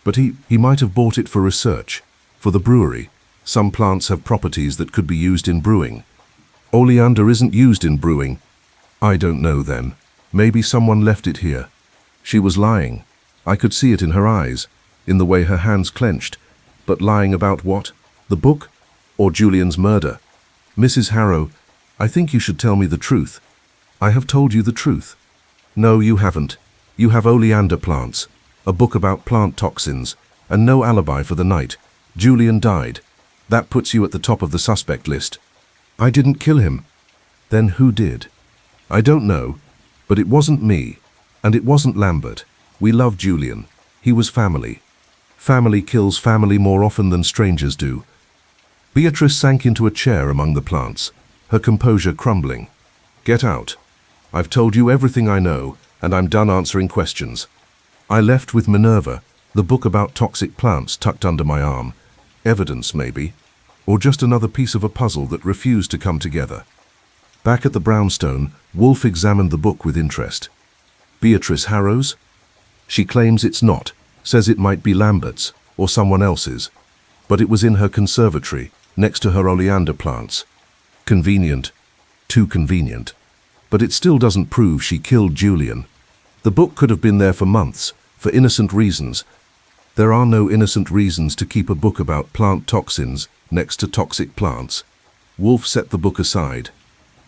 but he might have bought it for research, for the brewery. Some plants have properties that could be used in brewing. Oleander isn't used in brewing. I don't know then. Maybe someone left it here. She was lying. I could see it in her eyes, in the way her hands clenched. But lying about what? The book? Or Julian's murder? Mrs. Harrow, I think you should tell me the truth. I have told you the truth. No, you haven't. You have oleander plants, a book about plant toxins, and no alibi for the night. Julian died. That puts you at the top of the suspect list. I didn't kill him. Then who did? I don't know, but it wasn't me, and it wasn't Lambert. We loved Julian. He was family. Family kills family more often than strangers do. Beatrice sank into a chair among the plants, her composure crumbling. Get out. I've told you everything I know, and I'm done answering questions. I left with Minerva, the book about toxic plants tucked under my arm. Evidence, maybe, or just another piece of a puzzle that refused to come together. Back at the brownstone, Wolfe examined the book with interest. Beatrice Harrow's? She claims it's not, says it might be Lambert's or someone else's, but it was in her conservatory, next to her oleander plants. Convenient. Too convenient. But it still doesn't prove she killed Julian. The book could have been there for months, for innocent reasons. There are no innocent reasons to keep a book about plant toxins next to toxic plants. Wolfe set the book aside.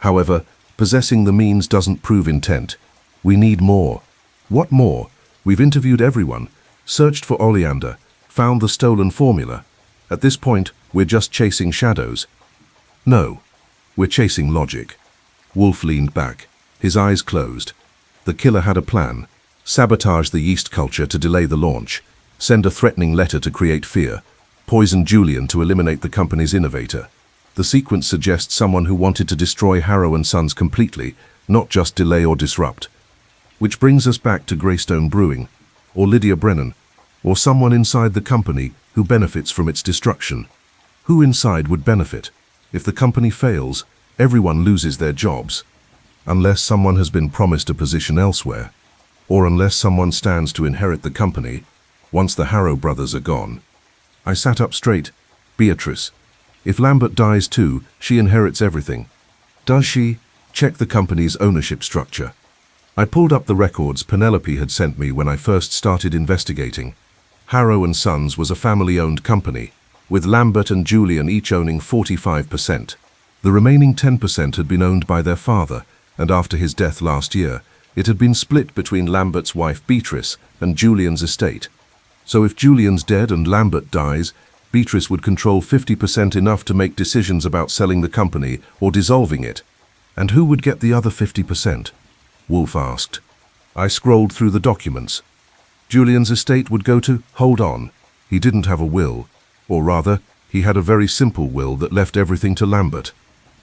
However, possessing the means doesn't prove intent. We need more. What more? We've interviewed everyone, searched for oleander, found the stolen formula. At this point, we're just chasing shadows. No, we're chasing logic. Wolfe leaned back, his eyes closed. The killer had a plan. Sabotage the yeast culture to delay the launch, send a threatening letter to create fear, poison Julian to eliminate the company's innovator. The sequence suggests someone who wanted to destroy Harrow and Sons completely, not just delay or disrupt. Which brings us back to Greystone Brewing, or Lydia Brennan, or someone inside the company who benefits from its destruction. Who inside would benefit? If the company fails, Everyone loses their jobs, unless someone has been promised a position elsewhere, or unless someone stands to inherit the company once the Harrow brothers are gone. I sat up straight. Beatrice. If Lambert dies too, she inherits everything. Does she? Check the company's ownership structure. I pulled up the records Penelope had sent me when I first started investigating. Harrow and Sons was a family-owned company, with Lambert and Julian each owning 45%. The remaining 10% had been owned by their father, and after his death last year, it had been split between Lambert's wife Beatrice and Julian's estate. So if Julian's dead and Lambert dies, Beatrice would control 50%, enough to make decisions about selling the company or dissolving it. And who would get the other 50%? Wolfe asked. I scrolled through the documents. Julian's estate would go to... Hold on. He didn't have a will. Or rather, he had a very simple will that left everything to Lambert.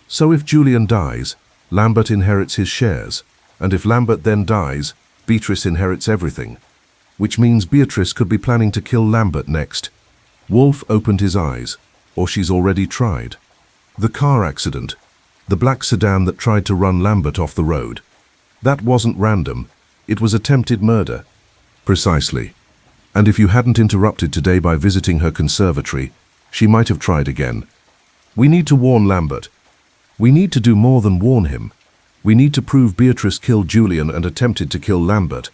So if Julian dies, Lambert inherits his shares. And if Lambert then dies, Beatrice inherits everything. Which means Beatrice could be planning to kill Lambert next. Wolfe opened his eyes. Or she's already tried. The car accident. The black sedan that tried to run Lambert off the road. That wasn't random. It was attempted murder. Precisely. And if you hadn't interrupted today by visiting her conservatory, she might have tried again. We need to warn Lambert. We need to do more than warn him. We need to prove Beatrice killed Julian and attempted to kill Lambert.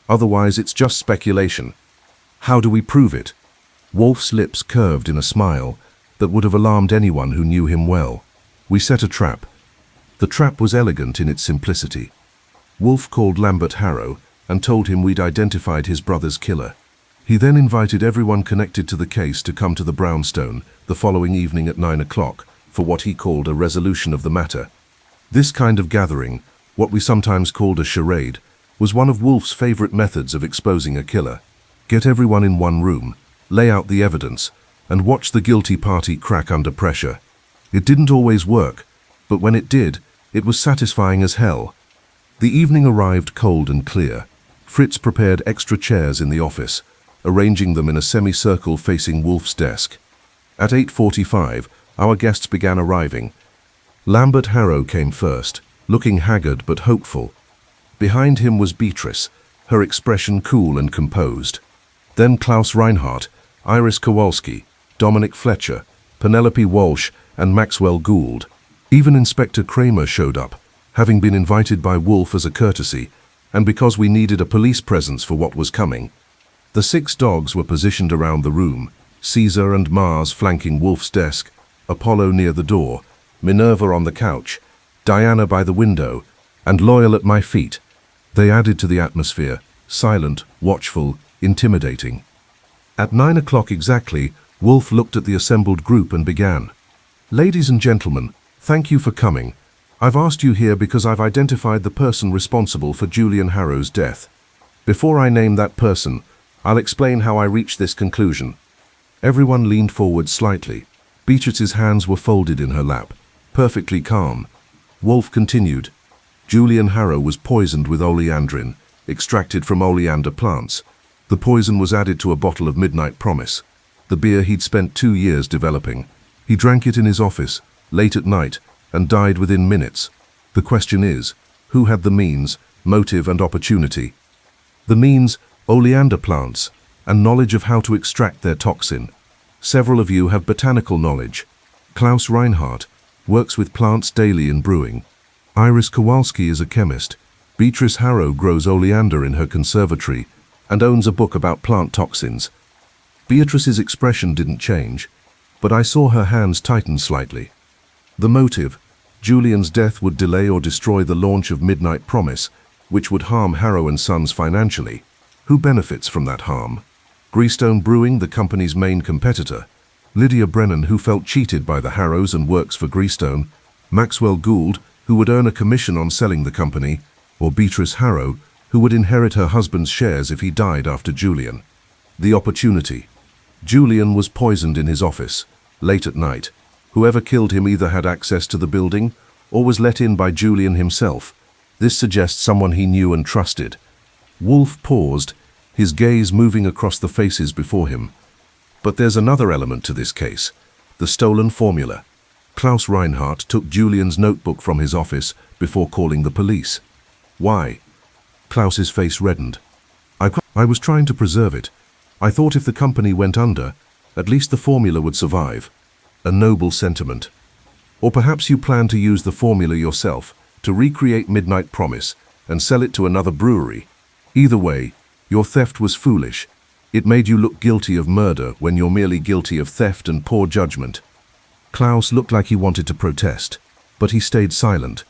Otherwise, it's just speculation. How do we prove it? Wolfe's lips curved in a smile that would have alarmed anyone who knew him well. We set a trap. The trap was elegant in its simplicity. Wolfe called Lambert Harrow and told him we'd identified his brother's killer. He then invited everyone connected to the case to come to the brownstone the following evening at 9 o'clock for what he called a resolution of the matter. This kind of gathering, what we sometimes called a charade, was one of Wolfe's favorite methods of exposing a killer. Get everyone in one room, lay out the evidence, and watch the guilty party crack under pressure. It didn't always work, but when it did, it was satisfying as hell. The evening arrived cold and clear. Fritz prepared extra chairs in the office, arranging them in a semicircle facing Wolfe's desk. At 8:45, our guests began arriving. Lambert Harrow came first, looking haggard but hopeful. Behind him was Beatrice, her expression cool and composed. Then Klaus Reinhardt, Iris Kowalski, Dominic Fletcher, Penelope Walsh, and Maxwell Gould. Even Inspector Kramer showed up, having been invited by Wolfe as a courtesy, and because we needed a police presence for what was coming. The 6 dogs were positioned around the room, Caesar and Mars flanking Wolfe's desk, Apollo near the door, Minerva on the couch, Diana by the window, and Loyal at my feet. They added to the atmosphere, silent, watchful, intimidating. At 9 o'clock exactly, Wolfe looked at the assembled group and began. Ladies and gentlemen, thank you for coming. I've asked you here because I've identified the person responsible for Julian Harrow's death. Before I name that person, I'll explain how I reached this conclusion. Everyone leaned forward slightly. Beatrice's hands were folded in her lap, perfectly calm. Wolfe continued. Julian Harrow was poisoned with oleandrin, extracted from oleander plants. The poison was added to a bottle of Midnight Promise, the beer he'd spent 2 years developing. He drank it in his office, late at night, and died within minutes. The question is, who had the means, motive and opportunity? The means, oleander plants, and knowledge of how to extract their toxin. Several of you have botanical knowledge. Klaus Reinhardt works with plants daily in brewing. Iris Kowalski is a chemist. Beatrice Harrow grows oleander in her conservatory and owns a book about plant toxins. Beatrice's expression didn't change, but I saw her hands tighten slightly. The motive, Julian's death would delay or destroy the launch of Midnight Promise, which would harm Harrow and Sons financially. Who benefits from that harm? Greystone Brewing, the company's main competitor. Lydia Brennan, who felt cheated by the Harrows and works for Greystone. Maxwell Gould, who would earn a commission on selling the company. Or Beatrice Harrow, who would inherit her husband's shares if he died after Julian. The opportunity. Julian was poisoned in his office, late at night. Whoever killed him either had access to the building or was let in by Julian himself. This suggests someone he knew and trusted. Wolfe paused, his gaze moving across the faces before him. But there's another element to this case, the stolen formula. Klaus Reinhardt took Julian's notebook from his office before calling the police. Why? Klaus's face reddened. I was trying to preserve it. I thought if the company went under, at least the formula would survive. A noble sentiment. Or perhaps you plan to use the formula yourself to recreate Midnight Promise and sell it to another brewery. Either way, your theft was foolish. It made you look guilty of murder when you're merely guilty of theft and poor judgment. Klaus looked like he wanted to protest, but he stayed silent.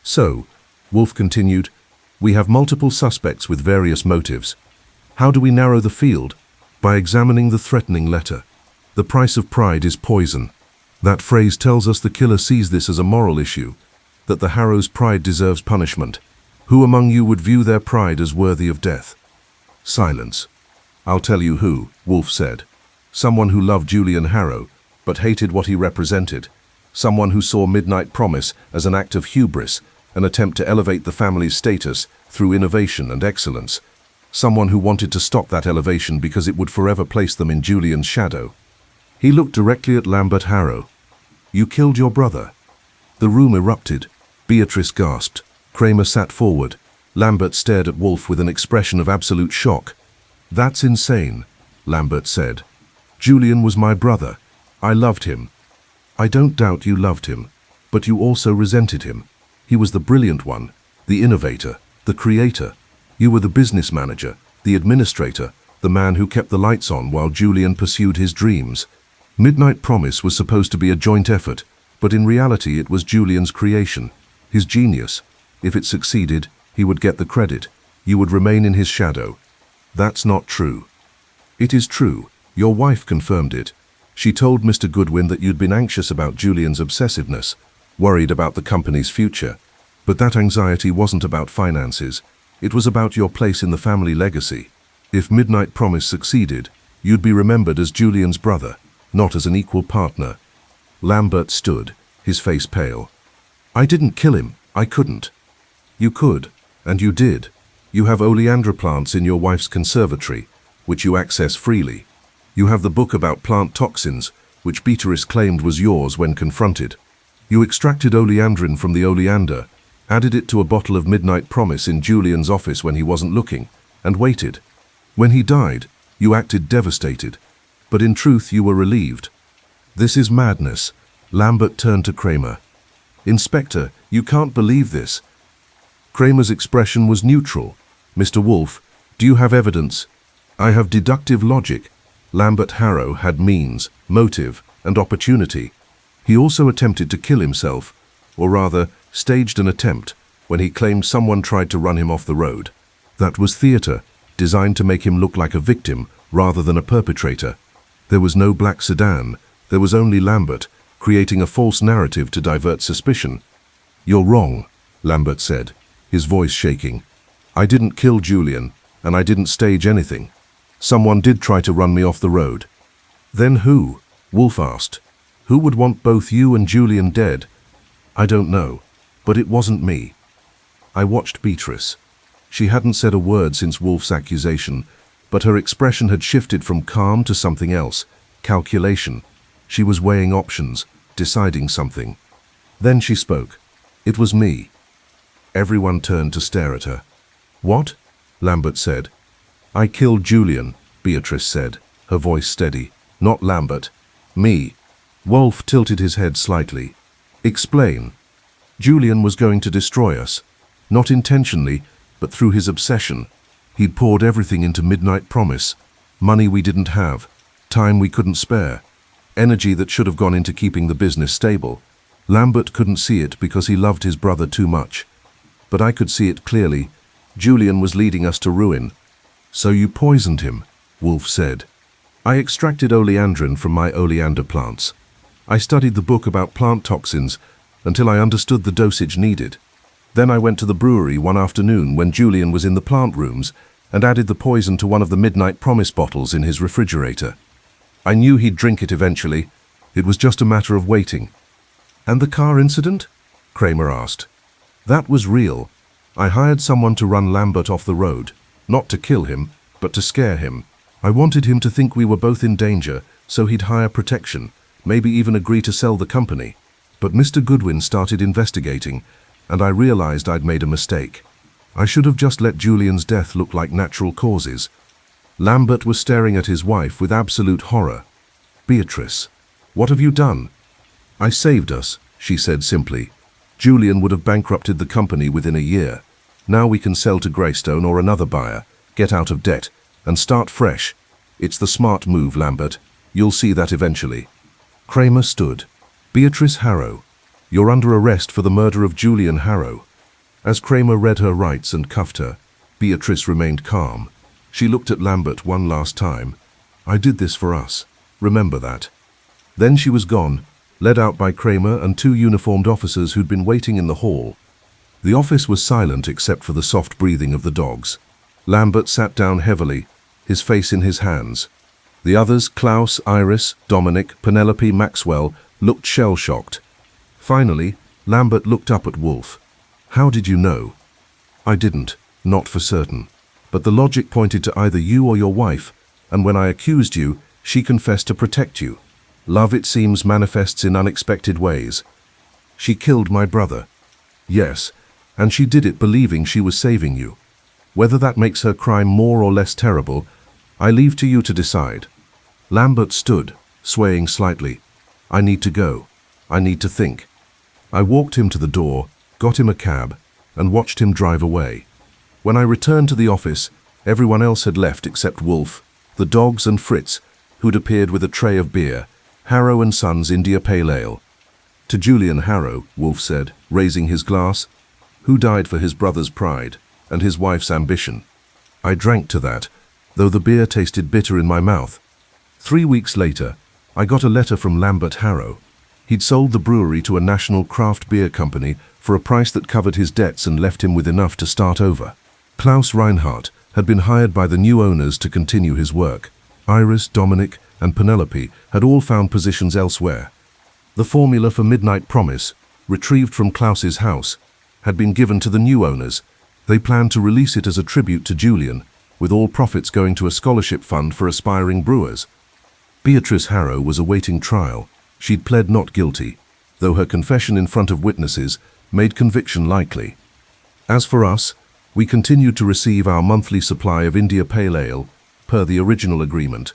So, Wolfe continued, we have multiple suspects with various motives. How do we narrow the field? By examining the threatening letter. The price of pride is poison. That phrase tells us the killer sees this as a moral issue, that the Harrow's pride deserves punishment. Who among you would view their pride as worthy of death? Silence. I'll tell you who, Wolfe said. Someone who loved Julian Harrow, but hated what he represented. Someone who saw Midnight Promise as an act of hubris, an attempt to elevate the family's status through innovation and excellence. Someone who wanted to stop that elevation because it would forever place them in Julian's shadow. He looked directly at Lambert Harrow. You killed your brother. The room erupted. Beatrice gasped. Kramer sat forward. Lambert stared at Wolfe with an expression of absolute shock. That's insane, Lambert said. Julian was my brother. I loved him. I don't doubt you loved him, but you also resented him. He was the brilliant one, the innovator, the creator. You were the business manager, the administrator, the man who kept the lights on while Julian pursued his dreams. Midnight Promise was supposed to be a joint effort, but in reality it was Julian's creation, his genius. If it succeeded, he would get the credit. You would remain in his shadow. That's not true. It is true. Your wife confirmed it. She told Mr. Goodwin that you'd been anxious about Julian's obsessiveness, worried about the company's future. But that anxiety wasn't about finances. It was about your place in the family legacy. If Midnight Promise succeeded, you'd be remembered as Julian's brother, not as an equal partner. Lambert stood, his face pale. I didn't kill him. I couldn't. You could, and you did. You have oleander plants in your wife's conservatory, which you access freely. You have the book about plant toxins, which Beatrice claimed was yours when confronted. You extracted oleandrin from the oleander, added it to a bottle of Midnight Promise in Julian's office when he wasn't looking, and waited. When he died, you acted devastated, but in truth you were relieved. This is madness. Lambert turned to Kramer. Inspector, you can't believe this. Kramer's expression was neutral. Mr. Wolfe, do you have evidence? I have deductive logic. Lambert Harrow had means, motive, and opportunity. He also attempted to kill himself, or rather, staged an attempt, when he claimed someone tried to run him off the road. That was theater, designed to make him look like a victim rather than a perpetrator. There was no black sedan. There was only Lambert, creating a false narrative to divert suspicion. You're wrong, Lambert said, his voice shaking. I didn't kill Julian, and I didn't stage anything. Someone did try to run me off the road. Then who? Wolfe asked. Who would want both you and Julian dead? I don't know, but it wasn't me. I watched Beatrice. She hadn't said a word since Wolfe's accusation, but her expression had shifted from calm to something else, calculation. She was weighing options, deciding something. Then she spoke. It was me. Everyone turned to stare at her. What? Lambert said. I killed Julian, Beatrice said, her voice steady. Not Lambert. Me. Wolfe tilted his head slightly. Explain. Julian was going to destroy us. Not intentionally, but through his obsession. He'd poured everything into Midnight Promise. Money we didn't have. Time we couldn't spare. Energy that should have gone into keeping the business stable. Lambert couldn't see it because he loved his brother too much. But I could see it clearly. Julian was leading us to ruin. So you poisoned him, Wolfe said. I extracted oleandrin from my oleander plants. I studied the book about plant toxins until I understood the dosage needed. Then I went to the brewery one afternoon when Julian was in the plant rooms and added the poison to one of the Midnight Promise bottles in his refrigerator. I knew he'd drink it eventually. It was just a matter of waiting. And the car incident? Kramer asked. That was real. I hired someone to run Lambert off the road. Not to kill him, but to scare him. I wanted him to think we were both in danger, so he'd hire protection, maybe even agree to sell the company. But Mr. Goodwin started investigating, and I realized I'd made a mistake. I should have just let Julian's death look like natural causes. Lambert was staring at his wife with absolute horror. "Beatrice, what have you done?" "I saved us," she said simply. "Julian would have bankrupted the company within a year. Now we can sell to Greystone or another buyer, get out of debt, and start fresh. It's the smart move, Lambert. You'll see that eventually." Kramer stood. "Beatrice Harrow, you're under arrest for the murder of Julian Harrow." As Kramer read her rights and cuffed her, Beatrice remained calm. She looked at Lambert one last time. "I did this for us. Remember that." Then she was gone, led out by Kramer and two uniformed officers who'd been waiting in the hall. The office was silent except for the soft breathing of the dogs. Lambert sat down heavily, his face in his hands. The others, Klaus, Iris, Dominic, Penelope, Maxwell, looked shell-shocked. Finally, Lambert looked up at Wolfe. "How did you know?" "I didn't, not for certain. But the logic pointed to either you or your wife, and when I accused you, she confessed to protect you. Love, it seems, manifests in unexpected ways." "She killed my brother." "Yes, and she did it believing she was saving you. Whether that makes her crime more or less terrible, I leave to you to decide." Lambert stood, swaying slightly. "I need to go. I need to think." I walked him to the door, got him a cab, and watched him drive away. When I returned to the office, everyone else had left except Wolfe, the dogs and Fritz, who'd appeared with a tray of beer, Harrow and Sons India Pale Ale. "To Julian Harrow," Wolfe said, raising his glass, "who died for his brother's pride and his wife's ambition." I drank to that, though the beer tasted bitter in my mouth. 3 weeks later, I got a letter from Lambert Harrow. He'd sold the brewery to a national craft beer company for a price that covered his debts and left him with enough to start over. Klaus Reinhardt had been hired by the new owners to continue his work. Iris, Dominic, and Penelope had all found positions elsewhere. The formula for Midnight Promise, retrieved from Klaus's house, had been given to the new owners. They planned to release it as a tribute to Julian, with all profits going to a scholarship fund for aspiring brewers. Beatrice Harrow was awaiting trial. She'd pled not guilty, though her confession in front of witnesses made conviction likely. As for us, we continued to receive our monthly supply of India Pale Ale, per the original agreement.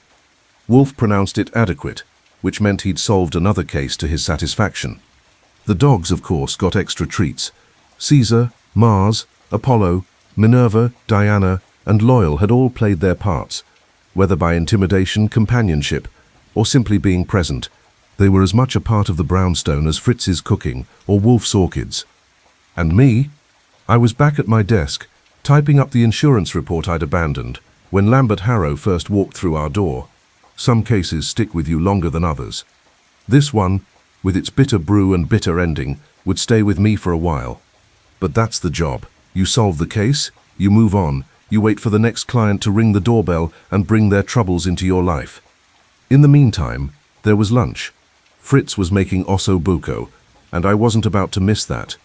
Wolfe pronounced it adequate, which meant he'd solved another case to his satisfaction. The dogs, of course, got extra treats. Caesar, Mars, Apollo, Minerva, Diana, and Loyal had all played their parts, whether by intimidation, companionship, or simply being present. They were as much a part of the brownstone as Fritz's cooking or Wolfe's orchids. And me? I was back at my desk, typing up the insurance report I'd abandoned, when Lambert Harrow first walked through our door. Some cases stick with you longer than others. This one, with its bitter brew and bitter ending, would stay with me for a while. But that's the job. You solve the case, you move on, you wait for the next client to ring the doorbell and bring their troubles into your life. In the meantime, there was lunch. Fritz was making osso buco, and I wasn't about to miss that.